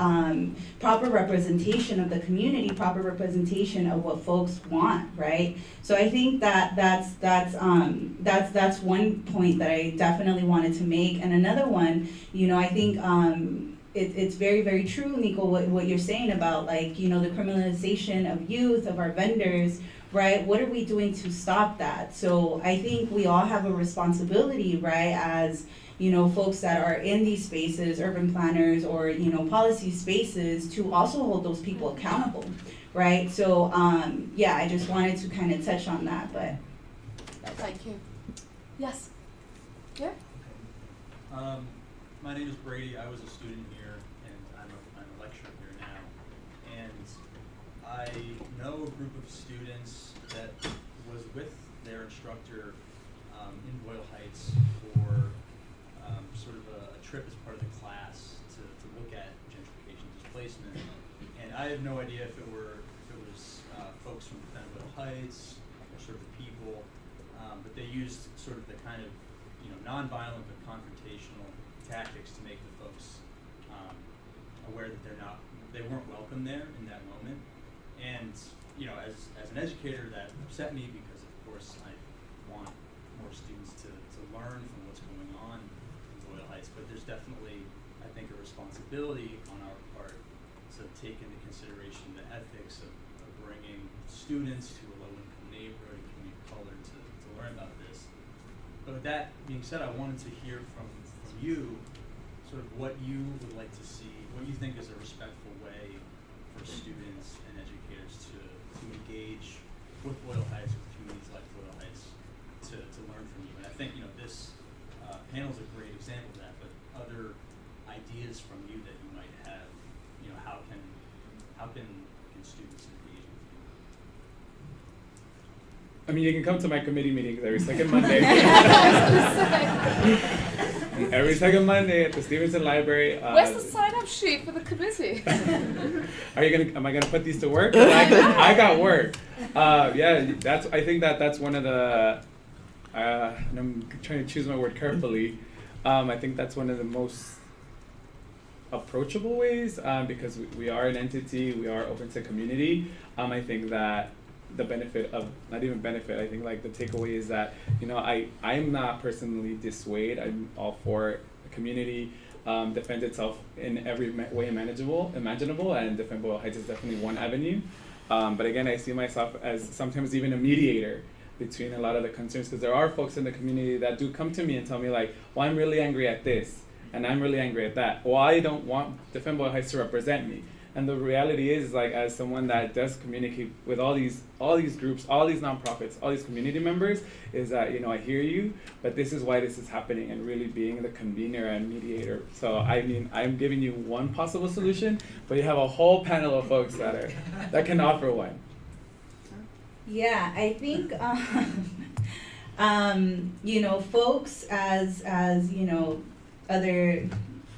proper representation of the community, proper representation of what folks want, right? So I think that's one point that I definitely wanted to make. And another one, I think it's very, very true, Nico, what you're saying about like, the criminalization of youth, of our vendors, right? What are we doing to stop that? So I think we all have a responsibility, right, as folks that are in these spaces, urban planners or, policy spaces, to also hold those people accountable, right? So, I just wanted to kind of touch on that, but. Thank you. Yes. Yeah. My name is Brady. I was a student here, and I'm a lecturer here now. And I know a group of students that was with their instructor in Boyle Heights for sort of a trip as part of the class to look at gentrification, displacement, and I have no idea if it was folks from Boyle Heights or sort of the people, but they used sort of the kind of non-violent but confrontational tactics to make the folks aware that they weren't welcome there in that moment, and as an educator that upset me because of course I want more students to learn from what's going on. But there's definitely, I think, a responsibility on our part to take into consideration the ethics of bringing students to a low-income neighborhood and community of color to learn about this. But with that being said, I wanted to hear from you sort of what you would like to see, what you think is a respectful way for students and educators to engage with Boyle Heights, with communities like Boyle Heights, to learn from you. And I think this panel is a great example of that, but other ideas from you that you might have, how can students engage with you? I mean, you can come to my committee meetings every second Monday. Every second Monday at the Stevenson Library. Where's the sign-up sheet for the committee? Am I gonna put these to work? I got work. I think that's one of the. And I'm trying to choose my word carefully. I think that's one of the most approachable ways because we are an entity, we are open to community. I think that the benefit of, not even benefit, I think like the takeaway is that, I'm not personally dissuade, I'm all for the community. defend itself in every way imaginable, and defend Boyle Heights is definitely one avenue. But again, I see myself as sometimes even a mediator between a lot of the concerns, because there are folks in the community that do come to me and tell me like, well, I'm really angry at this, and I'm really angry at that. Well, I don't want Defend Boyle Heights to represent me. And the reality is, like, as someone that does communicate with all these groups, all these nonprofits, all these community members, is that, you know, I hear you, but this is why this is happening, and really being the convener and mediator. So I mean, I'm giving you one possible solution, but you have a whole panel of folks that can offer one. Yeah, I think, you know, folks, as you know, other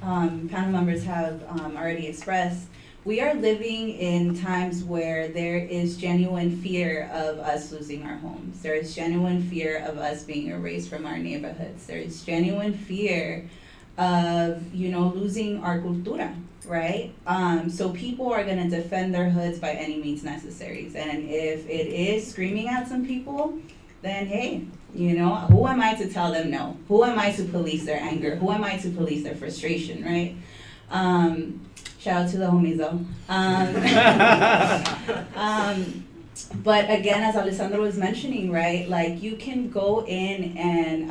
panel members have already expressed, we are living in times where there is genuine fear of us losing our homes. There is genuine fear of us being erased from our neighborhoods. There is genuine fear of, you know, losing our cultura, right? So people are gonna defend their hoods by any means necessary. And if it is screaming at some people, then hey, you know, who am I to tell them no? Who am I to police their anger? Who am I to police their frustration, right? Shout out to the homies though. But again, as Alessandro was mentioning, right, like you can go in and,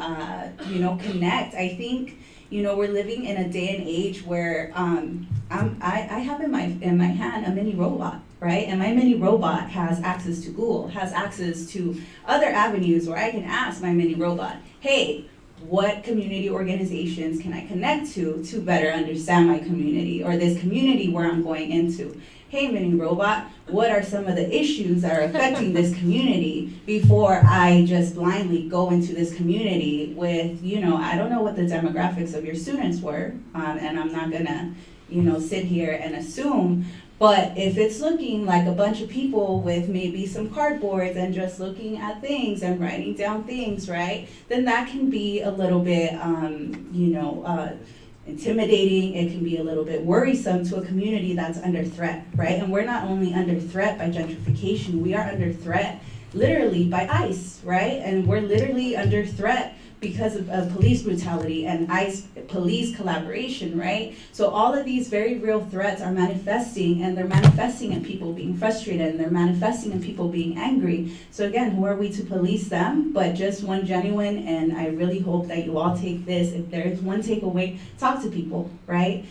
you know, connect. I think, you know, we're living in a day and age where I have in my hand a mini robot, right? And my mini robot has access to Google, has access to other avenues where I can ask my mini robot, hey, what community organizations can I connect to better understand my community or this community where I'm going into? Hey, mini robot, what are some of the issues that are affecting this community before I just blindly go into this community with, you know, I don't know what the demographics of your students were, and I'm not gonna, you know, sit here and assume, but if it's looking like a bunch of people with maybe some cardboards and just looking at things and writing down things, right, then that can be a little bit, you know, intimidating. It can be a little bit worrisome to a community that's under threat, right? And we're not only under threat by gentrification, we are under threat literally by ICE, right? And we're literally under threat because of police brutality and ICE police collaboration, right? So all of these very real threats are manifesting, and they're manifesting in people being frustrated, and they're manifesting in people being angry. So again, who are we to police them? But just one genuine, and I really hope that you all take this, if there is one takeaway, talk to people, right?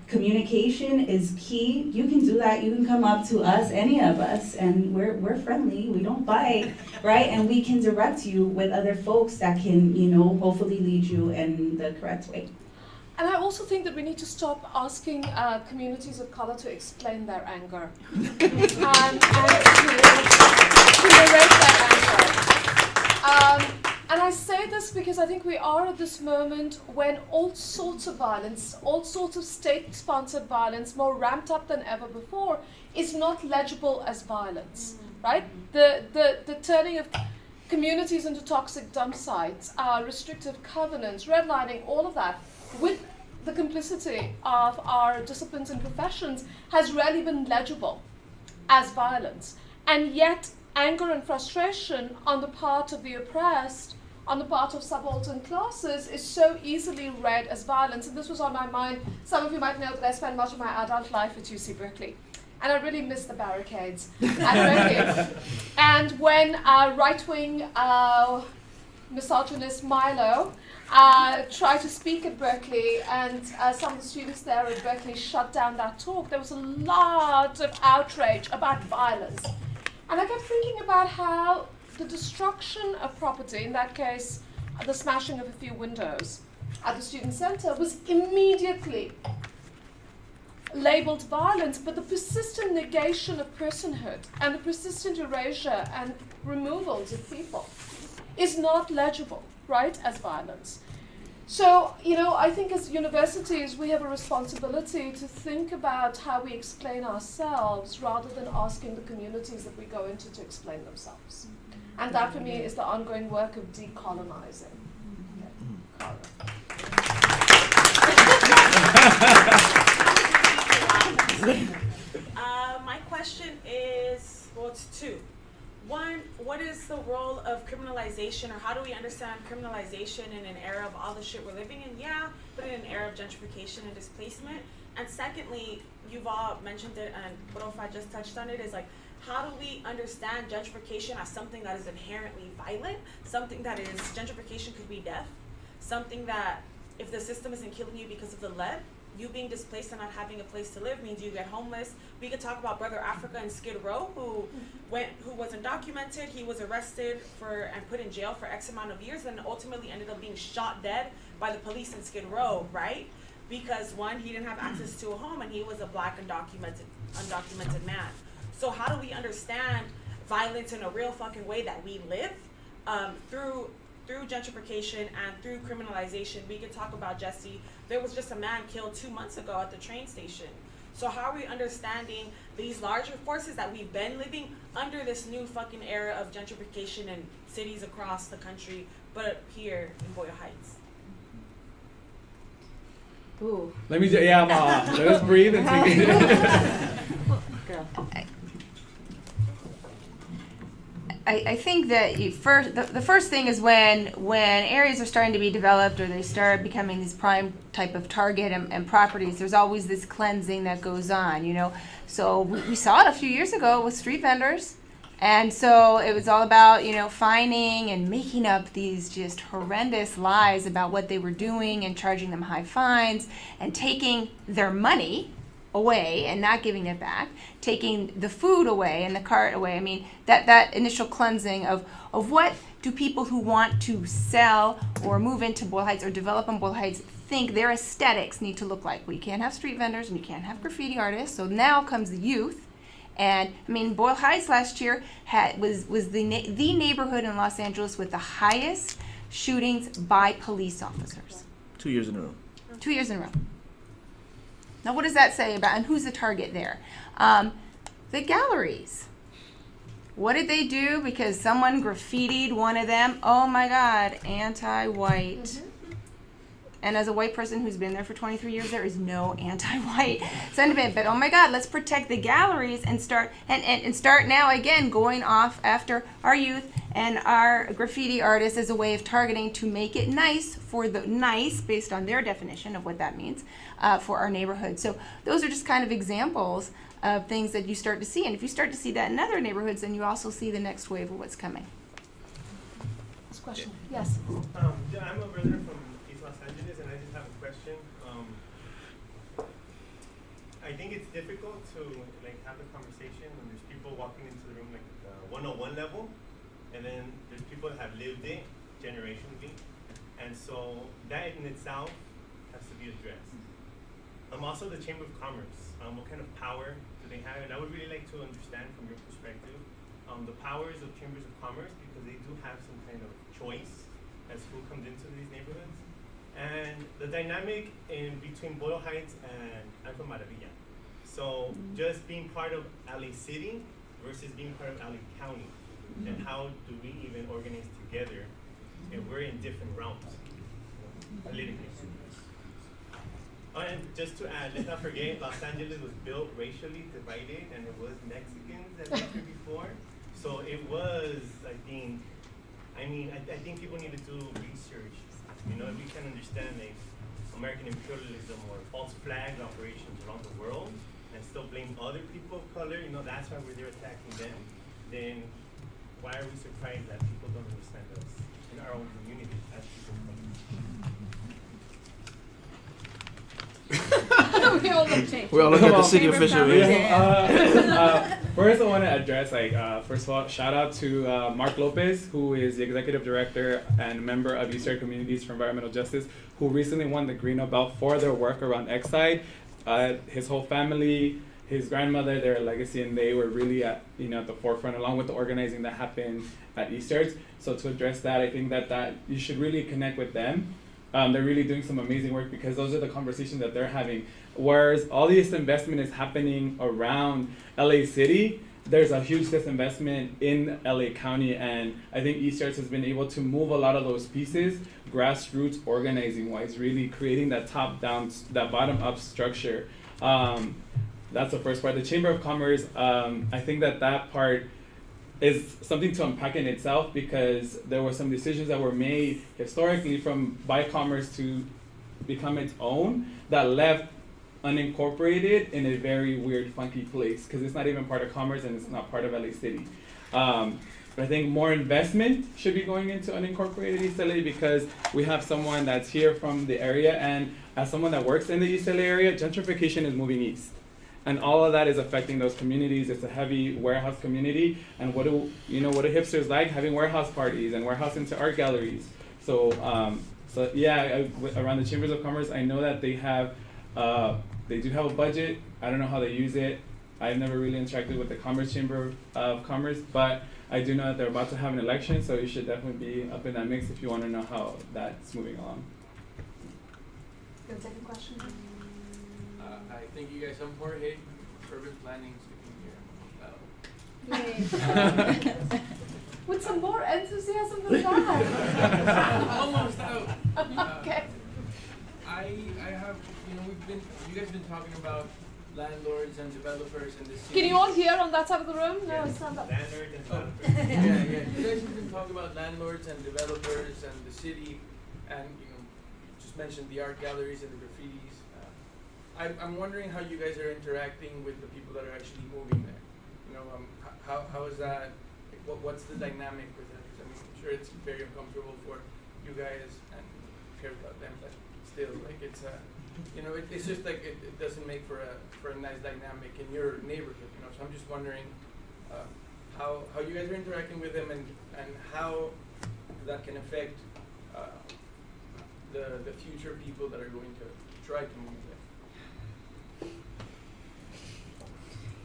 Communication is key. You can do that. You can come up to us, any of us, and we're friendly. We don't bite, right? And we can direct you with other folks that can, you know, hopefully lead you in the correct way. And I also think that we need to stop asking communities of color to explain their anger and to narrate their anger. And I say this because I think we are at this moment when all sorts of violence, all sorts of state-sponsored violence, more ramped up than ever before, is not legible as violence, right? The turning of communities into toxic dump sites, restrictive covenants, redlining, all of that, with the complicity of our disciplines and professions, has rarely been legible as violence. And yet, anger and frustration on the part of the oppressed, on the part of subaltern classes, is so easily read as violence. And this was on my mind. Some of you might know that I spent much of my adult life at UC Berkeley. And I really miss the barricades at Berkeley. And when right-wing misogynist Milo tried to speak at Berkeley, and some of the students there at Berkeley shut down that talk, there was a lot of outrage about violence. And I kept thinking about how the destruction of property, in that case, the smashing of a few windows at the student center, was immediately labeled violence, but the persistent negation of personhood and the persistent erasure and removals of people is not legible, right, as violence. So, you know, I think as universities, we have a responsibility to think about how we explain ourselves rather than asking the communities that we go into to explain themselves. And that, for me, is the ongoing work of decolonizing. Okay. My question is, well, it's two. One, what is the role of criminalization, or how do we understand criminalization in an era of all the shit we're living in? Yeah, but in an era of gentrification and displacement. And secondly, you've all mentioned it, and Profa just touched on it, is like, how do we understand gentrification as something that is inherently violent? Something that is, gentrification could be death. Something that, if the system isn't killing you because of the lead, you being displaced and not having a place to live means you get homeless. We could talk about Brother Africa in Skid Row, who wasn't documented. He was arrested and put in jail for X amount of years, and ultimately ended up being shot dead by the police in Skid Row, right? Because one, he didn't have access to a home, and he was a black undocumented man. So how do we understand violence in a real fucking way that we live through gentrification and through criminalization? We could talk about Jesse. There was just a man killed 2 months ago at the train station. So how are we understanding these larger forces that we've been living under this new fucking era of gentrification in cities across the country, but here in Boyle Heights? Ooh. Let us breathe and take it in. Girl. I think that the first thing is when areas are starting to be developed, or they start becoming these prime type of target and properties, there's always this cleansing that goes on, you know. So we saw it a few years ago with street vendors. And so it was all about, you know, fining and making up these just horrendous lies about what they were doing and charging them high fines and taking their money away and not giving it back, taking the food away and the cart away. I mean, that initial cleansing of what do people who want to sell or move into Boyle Heights or develop in Boyle Heights think their aesthetics need to look like. We can't have street vendors and you can't have graffiti artists. So now comes the youth. And I mean, Boyle Heights last year was the neighborhood in Los Angeles with the highest shootings by police officers. 2 years in a row. 2 years in a row. Now, what does that say about, and who's the target there? The galleries. What did they do? Because someone graffitied one of them. Oh my God, anti-white. Mm-hmm. And as a white person who's been there for 23 years, there is no anti-white sentiment. But oh my God, let's protect the galleries and start now again going off after our youth and our graffiti artists as a way of targeting to make it nice for the nice, based on their definition of what that means, for our neighborhood. So those are just kind of examples of things that you start to see. And if you start to see that in other neighborhoods, then you also see the next wave of what's coming. This question. Yes. Yeah, I'm a resident from East Los Angeles, and I just have a question. I think it's difficult to have a conversation when there's people walking into the room like the 101 level, and then there's people that have lived it generationally, and so that in itself has to be addressed. Also the Chamber of Commerce, what kind of power do they have? And I would really like to understand from your perspective the powers of Chambers of Commerce, because they do have some kind of choice as who comes into these neighborhoods. And the dynamic in between Boyle Heights and I'm from Maravilla. So just being part of LA City versus being part of LA County. And how do we even organize together if we're in different realms politically? Oh, and just to add, let's not forget, Los Angeles was built racially divided, and it was Mexicans that lived here before. So it was, I think people need to do research. You know, if we can understand American imperialism or false flag operations around the world and still blame other people of color, you know, that's why we're there attacking them, then why are we surprised that people don't understand us in our own community as people of color? We all look at the city official. First, I want to address, first of all, shout out to Mark Lopez, who is the executive director and member of Eastern Communities for Environmental Justice, who recently won the Green Belt for their work around Exide. His whole family, his grandmother, their legacy, and they were really at the forefront, along with the organizing that happened at Easters. So to address that, I think that you should really connect with them. They're really doing some amazing work, because those are the conversations that they're having. Whereas all this investment is happening around LA City, there's a huge disinvestment in LA County, and I think Easters has been able to move a lot of those pieces, grassroots organizing wise, really creating that top-down, that bottom-up structure. That's the first part. The Chamber of Commerce, I think that part, is something to unpack in itself, because there were some decisions that were made historically by commerce to become its own that left unincorporated in a very weird, funky place, because it's not even part of commerce and it's not part of LA City. But I think more investment should be going into unincorporated East LA, because we have someone that's here from the area, and as someone that works in the East LA area, gentrification is moving east. And all of that is affecting those communities. It's a heavy warehouse community, and what do hipsters like? Having warehouse parties and warehouse into art galleries. So around the Chambers of Commerce, I know that they do have a budget. I don't know how they use it. I've never really interacted with the Commerce Chamber of Commerce, but I do know that they're about to have an election, so you should definitely be up in that mix if you want to know how that's moving along. Gonna take a question? I thank you guys. I'm Jorge, urban planning, speaking here. With some more enthusiasm than that. Almost out. Okay. I have, you guys have been talking about landlords and developers in the city. Can you all hear on that side of the room? No, Yeah. it's not that. Landlord and Yeah. You guys have been talking about landlords and developers and the city, and you just mentioned the art galleries and the graffitis. I'm wondering how you guys are interacting with the people that are actually moving there. How is that? What's the dynamic with that? 'Cause I'm sure it's very uncomfortable for you guys and care about them, but still, it's it's just it doesn't make for a nice dynamic in your neighborhood. So I'm just wondering how you guys are interacting with them and how that can affect the future people that are going to try to move there.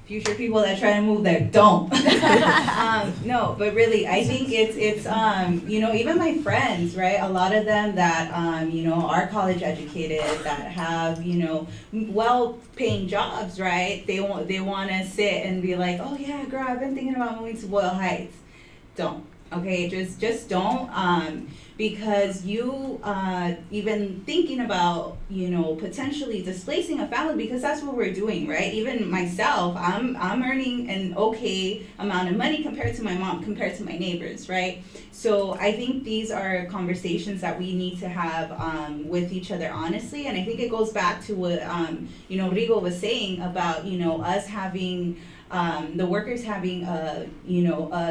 Future people that try to move there don't. No, but really, I think it's even my friends, right? A lot of them that are college educated, that have well-paying jobs, right? They want to sit and be like, oh yeah, girl, I've been thinking about moving to Boyle Heights. Don't. Okay, just don't. Because you even thinking about potentially displacing a family, because that's what we're doing, right? Even myself, I'm earning an okay amount of money compared to my mom, compared to my neighbors, right? So I think these are conversations that we need to have with each other honestly, and I think it goes back to what Rigo was saying about us having the workers having a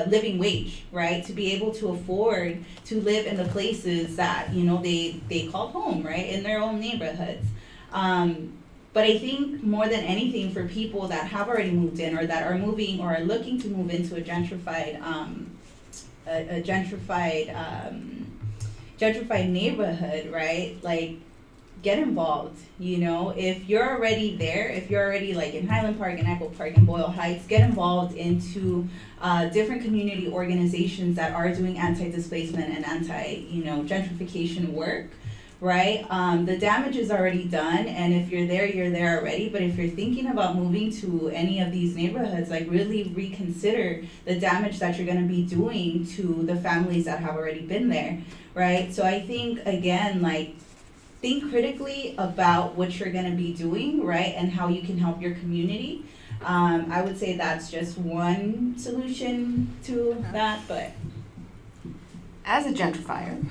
living wage, right, to be able to afford to live in the places that they call home, right, in their own neighborhoods. But I think more than anything, for people that have already moved in or that are moving or are looking to move into a gentrified neighborhood, right, like, get involved. If you're already there, if you're already like in Highland Park and Echo Park and Boyle Heights, get involved into different community organizations that are doing anti-displacement and anti-gentrification work, right? The damage is already done, and if you're there already. But if you're thinking about moving to any of these neighborhoods, like, really reconsider the damage that you're going to be doing to the families that have already been there, right? So I think, again, like, think critically about what you're going to be doing, right, and how you can help your community. I would say that's just one solution to that, but. As a gentrifier,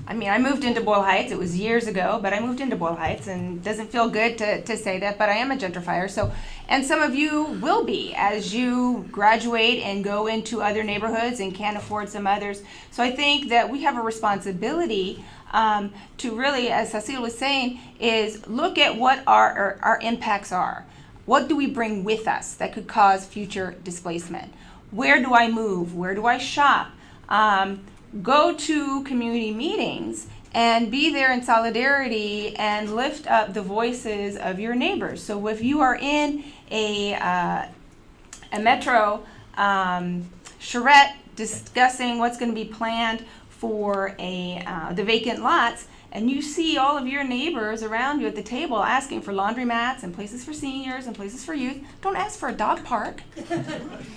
I moved into Boyle Heights. It was years ago, but I moved into Boyle Heights, and it doesn't feel good to say that, but I am a gentrifier. So, and some of you will be as you graduate and go into other neighborhoods and can't afford some others. So I think that we have a responsibility to really, as Cecile was saying, is look at what our impacts are. What do we bring with us that could cause future displacement? Where do I move? Where do I shop? Go to community meetings and be there in solidarity and lift up the voices of your neighbors. So if you are in a metro charrette discussing what's going to be planned for the vacant lots, and you see all of your neighbors around you at the table asking for laundromats and places for seniors and places for youth, don't ask for a dog park.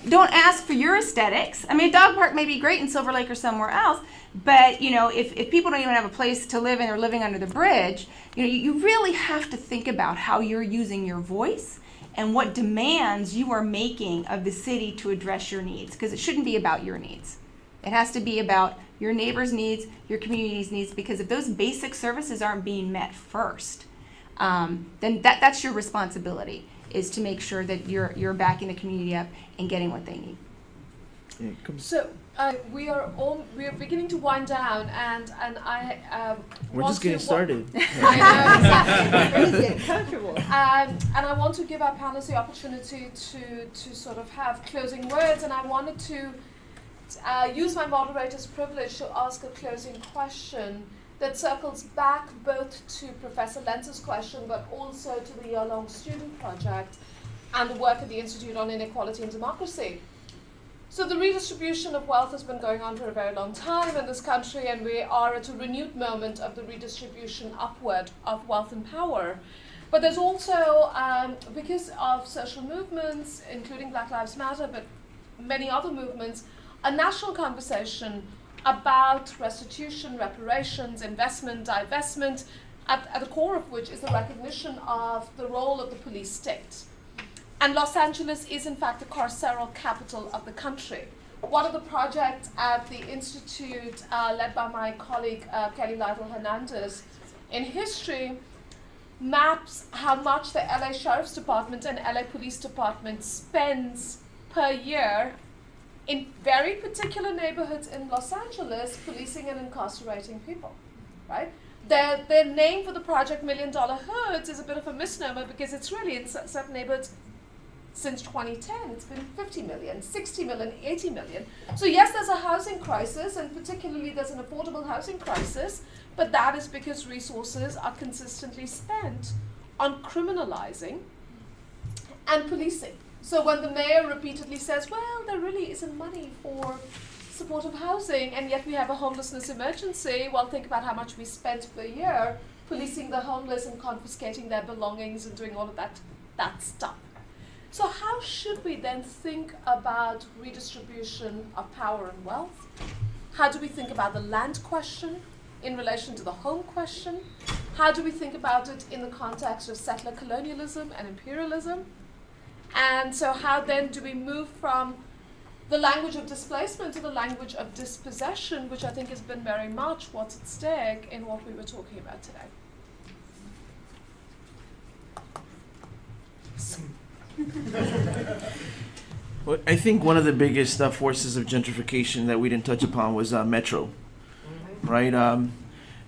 Don't ask for your aesthetics. A dog park may be great in Silver Lake or somewhere else, but if people don't even have a place to live and they're living under the bridge, you really have to think about how you're using your voice and what demands you are making of the city to address your needs, because it shouldn't be about your needs. It has to be about your neighbors' needs, your community's needs, because if those basic services aren't being met first, then that's your responsibility, is to make sure that you're backing the community up and getting what they need. Yeah, come- So we are beginning to wind down, and I We're want just getting to started. I know, exactly. Everybody's getting comfortable. And I want to give our panelists the opportunity to sort of have closing words, and I wanted to use my moderator's privilege to ask a closing question that circles back both to Professor Lenz's question, but also to the year-long student project and the work at the Institute on Inequality and Democracy. So the redistribution of wealth has been going on for a very long time in this country, and we are at a renewed moment of the redistribution upward of wealth and power. But there's also, because of social movements, including Black Lives Matter, but many other movements, a national conversation about restitution, reparations, investment, divestment, at the core of which is the recognition of the role of the police state. And Los Angeles is in fact the carceral capital of the country. One of the projects at the Institute, led by my colleague Kelly Lytle Hernandez, in history, maps how much the LA Sheriff's Department and LA Police Department spends per year in very particular neighborhoods in Los Angeles, policing and incarcerating people, right? Their name for the project, $1 Million Hoods, is a bit of a misnomer because it's really in certain neighborhoods. Since 2010, it's been 50 million, 60 million, 80 million. So yes, there's a housing crisis, and particularly there's an affordable housing crisis, but that is because resources are consistently spent on criminalizing and policing. So when the mayor repeatedly says, well, there really isn't money for supportive housing, and yet we have a homelessness emergency, well, think about how much we spent per year policing the homeless and confiscating their belongings and doing all of that stuff. So how should we then think about redistribution of power and wealth? How do we think about the land question in relation to the home question? How do we think about it in the context of settler colonialism and imperialism? And so how then do we move from the language of displacement to the language of dispossession, which I think has been very much what's at stake in what we were talking about today? Well, I think one of the biggest forces of gentrification that we didn't touch upon was Metro, right?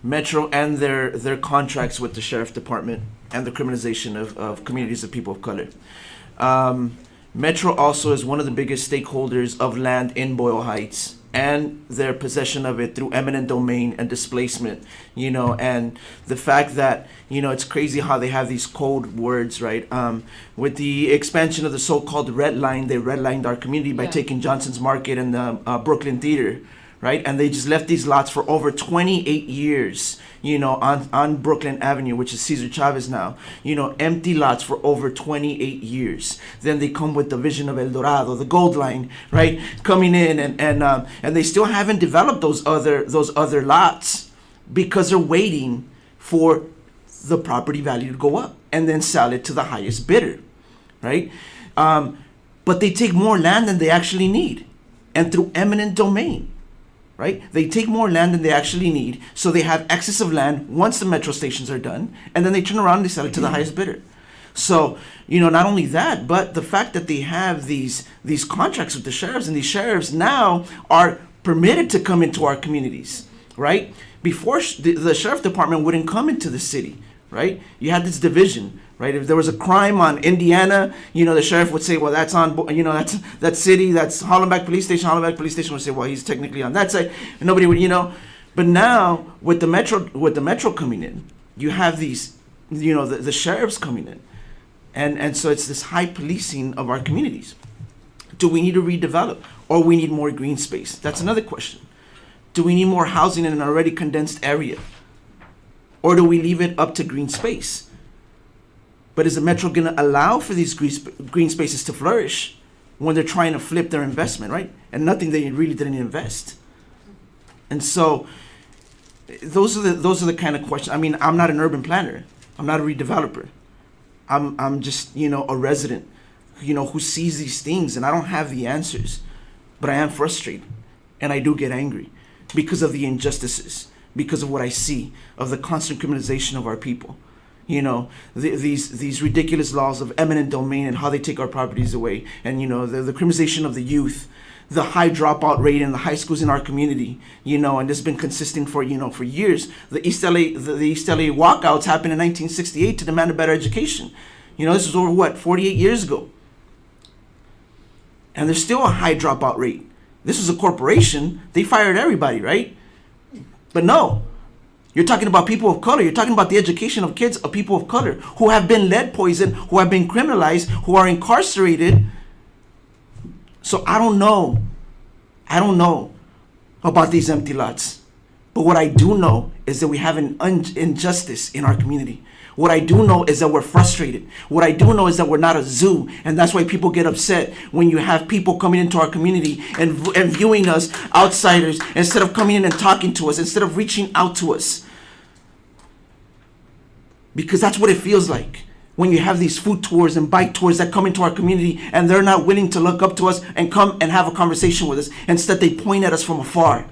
Metro and their contracts with the sheriff department and the criminalization of communities of people of color. Metro also is one of the biggest stakeholders of land in Boyle Heights and their possession of it through eminent domain and displacement, and the fact that, it's crazy how they have these code words, right? With the expansion of the so-called red line, they redlined our community by taking Johnson's Market and the Brooklyn Theater, right? And they just left these lots for over 28 years, on Brooklyn Avenue, which is Cesar Chavez now, empty lots for over 28 years. Then they come with the vision of El Dorado, the gold line, right? Coming in and they still haven't developed those other lots because they're waiting for the property value to go up and then sell it to the highest bidder, right? But they take more land than they actually need, and through eminent domain. Right? They take more land than they actually need, so they have excess of land once the metro stations are done, and then they turn around and they sell it to the highest bidder. So, not only that, but the fact that they have these contracts with the sheriffs, and these sheriffs now are permitted to come into our communities, right? Before, the sheriff department wouldn't come into the city, right? You had this division, right? If there was a crime on Indiana, the sheriff would say, well, that's on, that city, that's Hollenbeck Police Station. Hollenbeck Police Station would say, well, he's technically on that side. And nobody would, But now with the metro coming in, you have these, the sheriffs coming in, and so it's this high policing of our communities. Do we need to redevelop, or we need more green space? That's another question. Do we need more housing in an already condensed area, or do we leave it up to green space? But is the metro going to allow for these green spaces to flourish when they're trying to flip their investment, right? And nothing they really didn't invest. And so those are the kind of questions. I mean, I'm not an urban planner. I'm not a redeveloper. I'm just, a resident, who sees these things, and I don't have the answers, but I am frustrated, and I do get angry because of the injustices, because of what I see, of the constant criminalization of our people. These ridiculous laws of eminent domain and how they take our properties away, and the criminalization of the youth, the high dropout rate in the high schools in our community, and this has been consistent for years. The East LA walkouts happened in 1968 to demand a better education. This was over 48 years ago, and there's still a high dropout rate. This was a corporation; they fired everybody, right? But no. You're talking about people of color. You're talking about the education of kids of people of color who have been lead poisoned, who have been criminalized, who are incarcerated. So I don't know about these empty lots. But what I do know is that we have an injustice in our community. What I do know is that we're frustrated. What I do know is that we're not a zoo. And that's why people get upset when you have people coming into our community and viewing us outsiders instead of coming in and talking to us, instead of reaching out to us. Because that's what it feels like when you have these food tours and bike tours that come into our community and they're not willing to look up to us and come and have a conversation with us. Instead, they point at us from afar,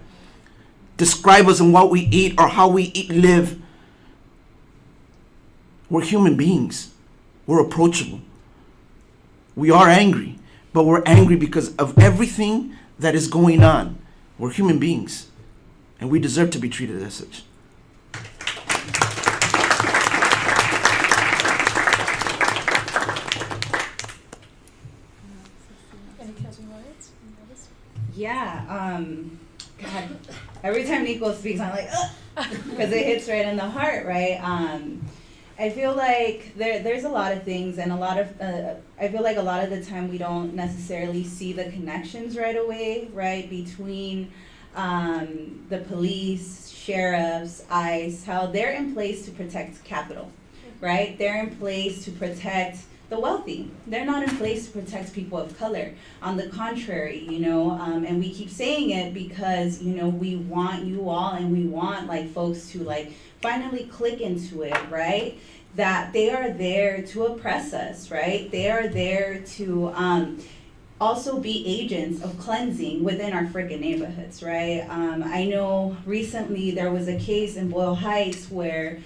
describe us and what we eat or how we live. We're human beings. We're approachable. We are angry, but we're angry because of everything that is going on. We're human beings, and we deserve to be treated as such. Any closing words? Yeah, God, every time Nico speaks, I'm like, because it hits right in the heart, right? I feel like there's a lot of things, and I feel like a lot of the time we don't necessarily see the connections right away, right, between the police, sheriffs, ICE, how they're in place to protect capital, right? They're in place to protect the wealthy. They're not in place to protect people of color. On the contrary, and we keep saying it because, we want you all, and we want folks to finally click into it, right? That they are there to oppress us, right? They are there to also be agents of cleansing within our freaking neighborhoods, right? I know recently there was a case in Boyle Heights where,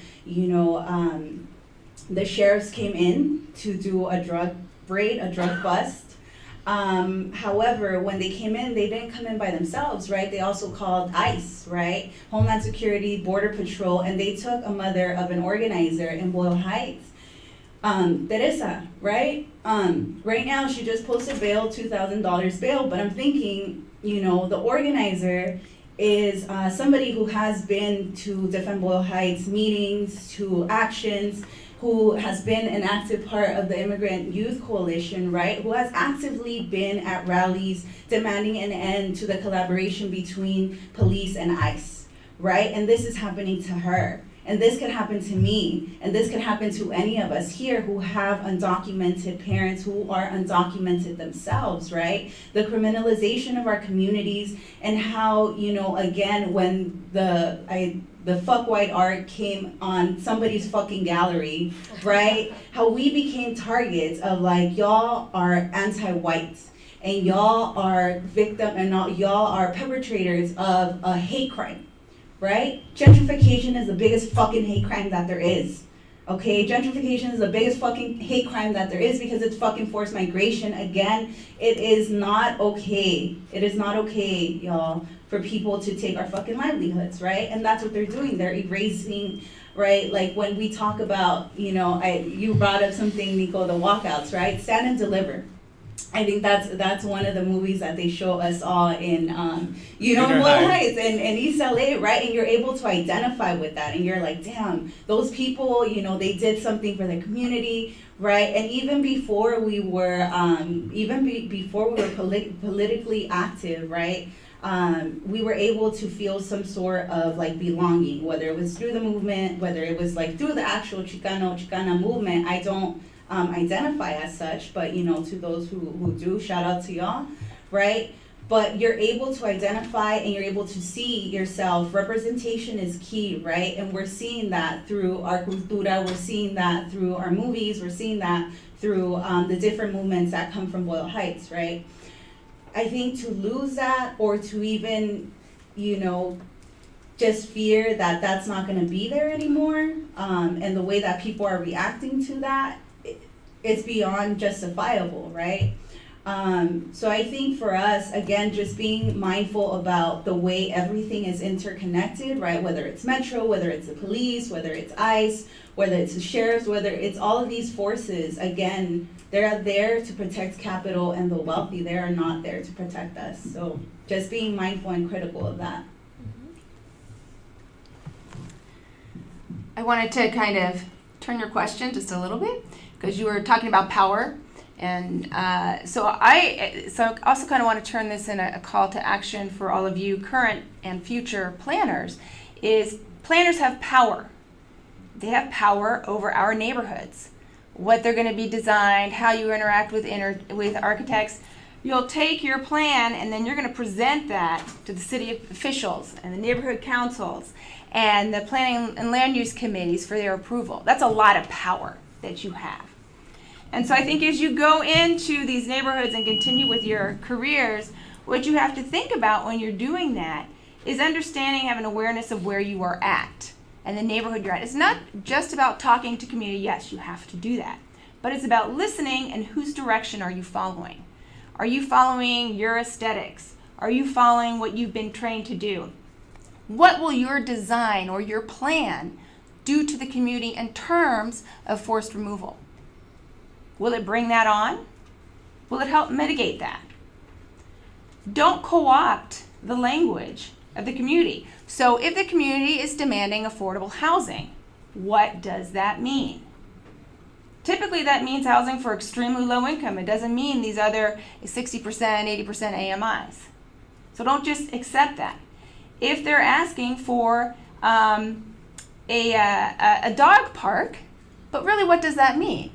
the sheriffs came in to do a drug raid, a drug bust. However, when they came in, they didn't come in by themselves, right? They also called ICE, right? Homeland Security, Border Patrol, and they took a mother of an organizer in Boyle Heights, Teresa, right? Right now, she just posted bail, $2,000 bail, but I'm thinking, the organizer is somebody who has been to defend Boyle Heights meetings, to actions, who has been an active part of the Immigrant Youth Coalition, right? Who has actively been at rallies demanding an end to the collaboration between police and ICE, right? And this is happening to her. And this could happen to me, and this could happen to any of us here who have undocumented parents who are undocumented themselves, right? The criminalization of our communities and how, again, when the fuck white art came on somebody's fucking gallery, right? How we became targets of y'all are anti-white and y'all are y'all are perpetrators of a hate crime. Right? Gentrification is the biggest fucking hate crime that there is. Okay? Gentrification is the biggest fucking hate crime that there is because it's fucking forced migration. Again, it is not okay. It is not okay, y'all, for people to take our fucking livelihoods, right? And that's what they're doing. They're erasing, right? When we talk about, you brought up something, Nico, the walkouts, right? Stand and Deliver. I think that's one of the movies that they show us all in, in Boyle Heights and East LA, right? And you're able to identify with that, and you're like, damn, those people, they did something for the community, right? And even before we were, politically active, right? We were able to feel some sort of belonging, whether it was through the movement, whether it was through the actual Chicana movement. I don't identify as such, but to those who do, shout out to y'all, right? but you're able to identify and you're able to see yourself. Representation is key, right? And we're seeing that through our cultura, we're seeing that through our movies, we're seeing that through the different movements that come from Boyle Heights, right? I think to lose that, or to even, just fear that that's not going to be there anymore, and the way that people are reacting to that, it's beyond justifiable, right? So I think for us, again, just being mindful about the way everything is interconnected, right? Whether it's Metro, whether it's the police, whether it's ICE, whether it's the sheriffs, whether it's all of these forces, again, they're there to protect capital and the wealthy. They are not there to protect us. So just being mindful and critical of that. I wanted to kind of turn your question just a little bit, because you were talking about power. And so I also kind of want to turn this in a call to action for all of you current and future planners, is planners have power. They have power over our neighborhoods, what they're going to be designed, how you interact with architects. You'll take your plan and then you're going to present that to the city officials and the neighborhood councils and the planning and land use committees for their approval. That's a lot of power that you have. And so I think as you go into these neighborhoods and continue with your careers, what you have to think about when you're doing that is understanding, having awareness of where you are at and the neighborhood you're at. It's not just about talking to community. Yes, you have to do that. But it's about listening and whose direction are you following? Are you following your aesthetics? Are you following what you've been trained to do? What will your design or your plan do to the community in terms of forced removal? Will it bring that on? Will it help mitigate that? Don't co-opt the language of the community. So if the community is demanding affordable housing, what does that mean? Typically that means housing for extremely low income. It doesn't mean these other 60%, 80% AMIs. So don't just accept that. If they're asking for a dog park, but really what does that mean?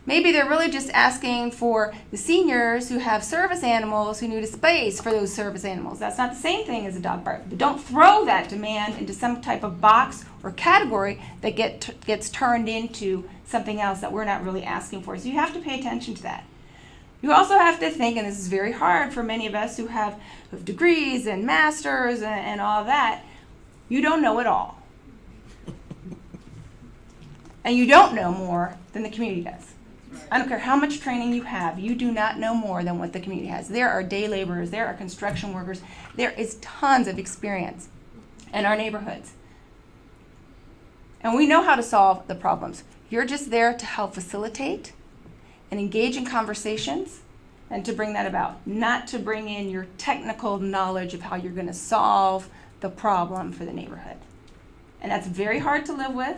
Maybe they're really just asking for the seniors who have service animals who need a space for those service animals. That's not the same thing as a dog park. But don't throw that demand into some type of box or category that gets turned into something else that we're not really asking for. So you have to pay attention to that. You also have to think, and this is very hard for many of us who have degrees and masters and all of that, you don't know it all. And you don't know more than the community does. I don't care how much training you have, you do not know more than what the community has. There are day laborers, there are construction workers, there is tons of experience in our neighborhoods. And we know how to solve the problems. You're just there to help facilitate and engage in conversations and to bring that about, not to bring in your technical knowledge of how you're going to solve the problem for the neighborhood. And that's very hard to live with.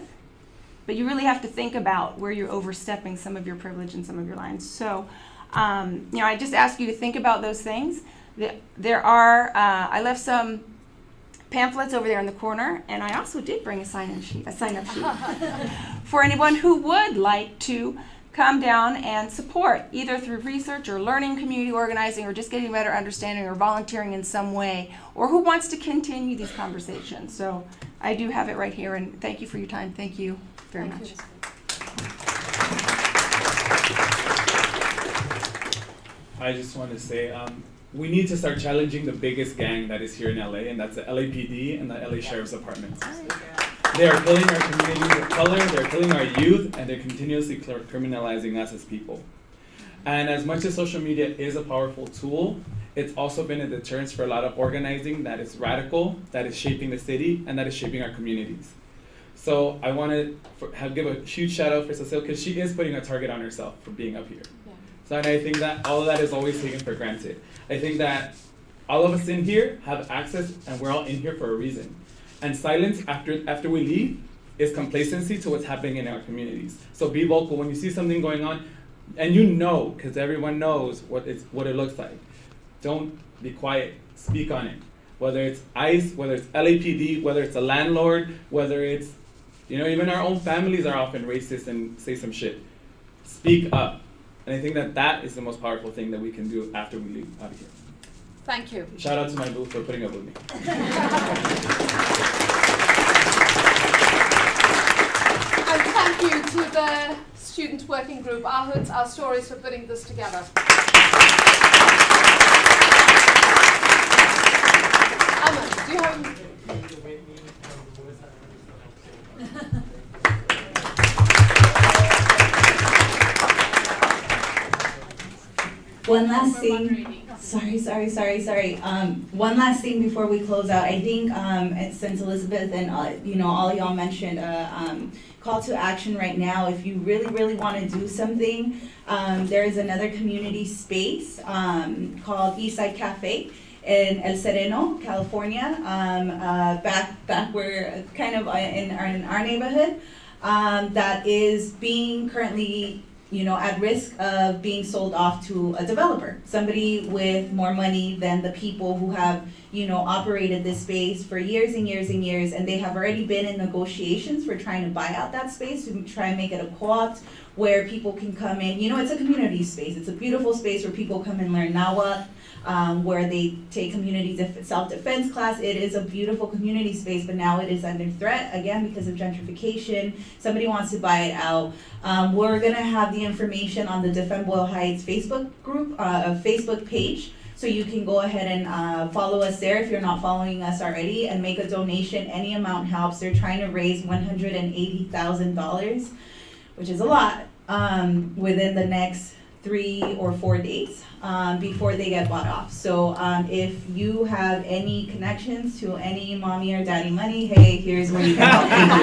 But you really have to think about where you're overstepping some of your privilege and some of your lines. So, I just ask you to think about those things. There are, I left some pamphlets over there in the corner, and I also did bring a sign-up sheet for anyone who would like to come down and support, either through research or learning, community organizing, or just getting a better understanding or volunteering in some way, or who wants to continue these conversations. So I do have it right here, and thank you for your time. Thank you very much. I just want to say, we need to start challenging the biggest gang that is here in LA, and that's the LAPD and the LA Sheriff's Department. They are killing our communities of color, they're killing our youth, and they're continuously criminalizing us as people. And as much as social media is a powerful tool, it's also been a deterrence for a lot of organizing that is radical, that is shaping the city, and that is shaping our communities. So I want to give a huge shout out for Cecile, because she is putting a target on herself for being up here. Yeah. So and I think that all of that is always taken for granted. I think that all of us in here have access, and we're all in here for a reason. And silence after we leave is complacency to what's happening in our communities. So be vocal when you see something going on, and you know, because everyone knows what it looks like. Don't be quiet. Speak on it. Whether it's ICE, whether it's LAPD, whether it's a landlord, whether it's, even our own families are often racist and say some shit. Speak up. And I think that is the most powerful thing that we can do after we leave out of here. Thank you. Shout out to my booth for putting up with me. And thank you to the student working group, Our Hoods, Our Stories, for putting this together. Alan, do you have... One last thing. Sorry. One last thing before we close out. I think since Elizabeth and all of y'all mentioned call to action right now. If you really want to do something, there is another community space called Eastside Cafe in El Sereno, California. Back where kind of in our neighborhood, that is being currently at risk of being sold off to a developer, somebody with more money than the people who have, operated this space for years and years and years, and they have already been in negotiations for trying to buy out that space to try and make it a co-op where people can come in. It's a community space. It's a beautiful space where people come and learn Nahuatl, where they take community self-defense class. It is a beautiful community space, but now it is under threat, again, because of gentrification. Somebody wants to buy it out. We're gonna have the information on the Defend Boyle Heights Facebook group, Facebook page, so you can go ahead and follow us there if you're not following us already, and make a donation. Any amount helps. They're trying to raise $180,000, which is a lot, within the next 3 or 4 days before they get bought off. So if you have any connections to any mommy or daddy money, hey, here's where you can help people.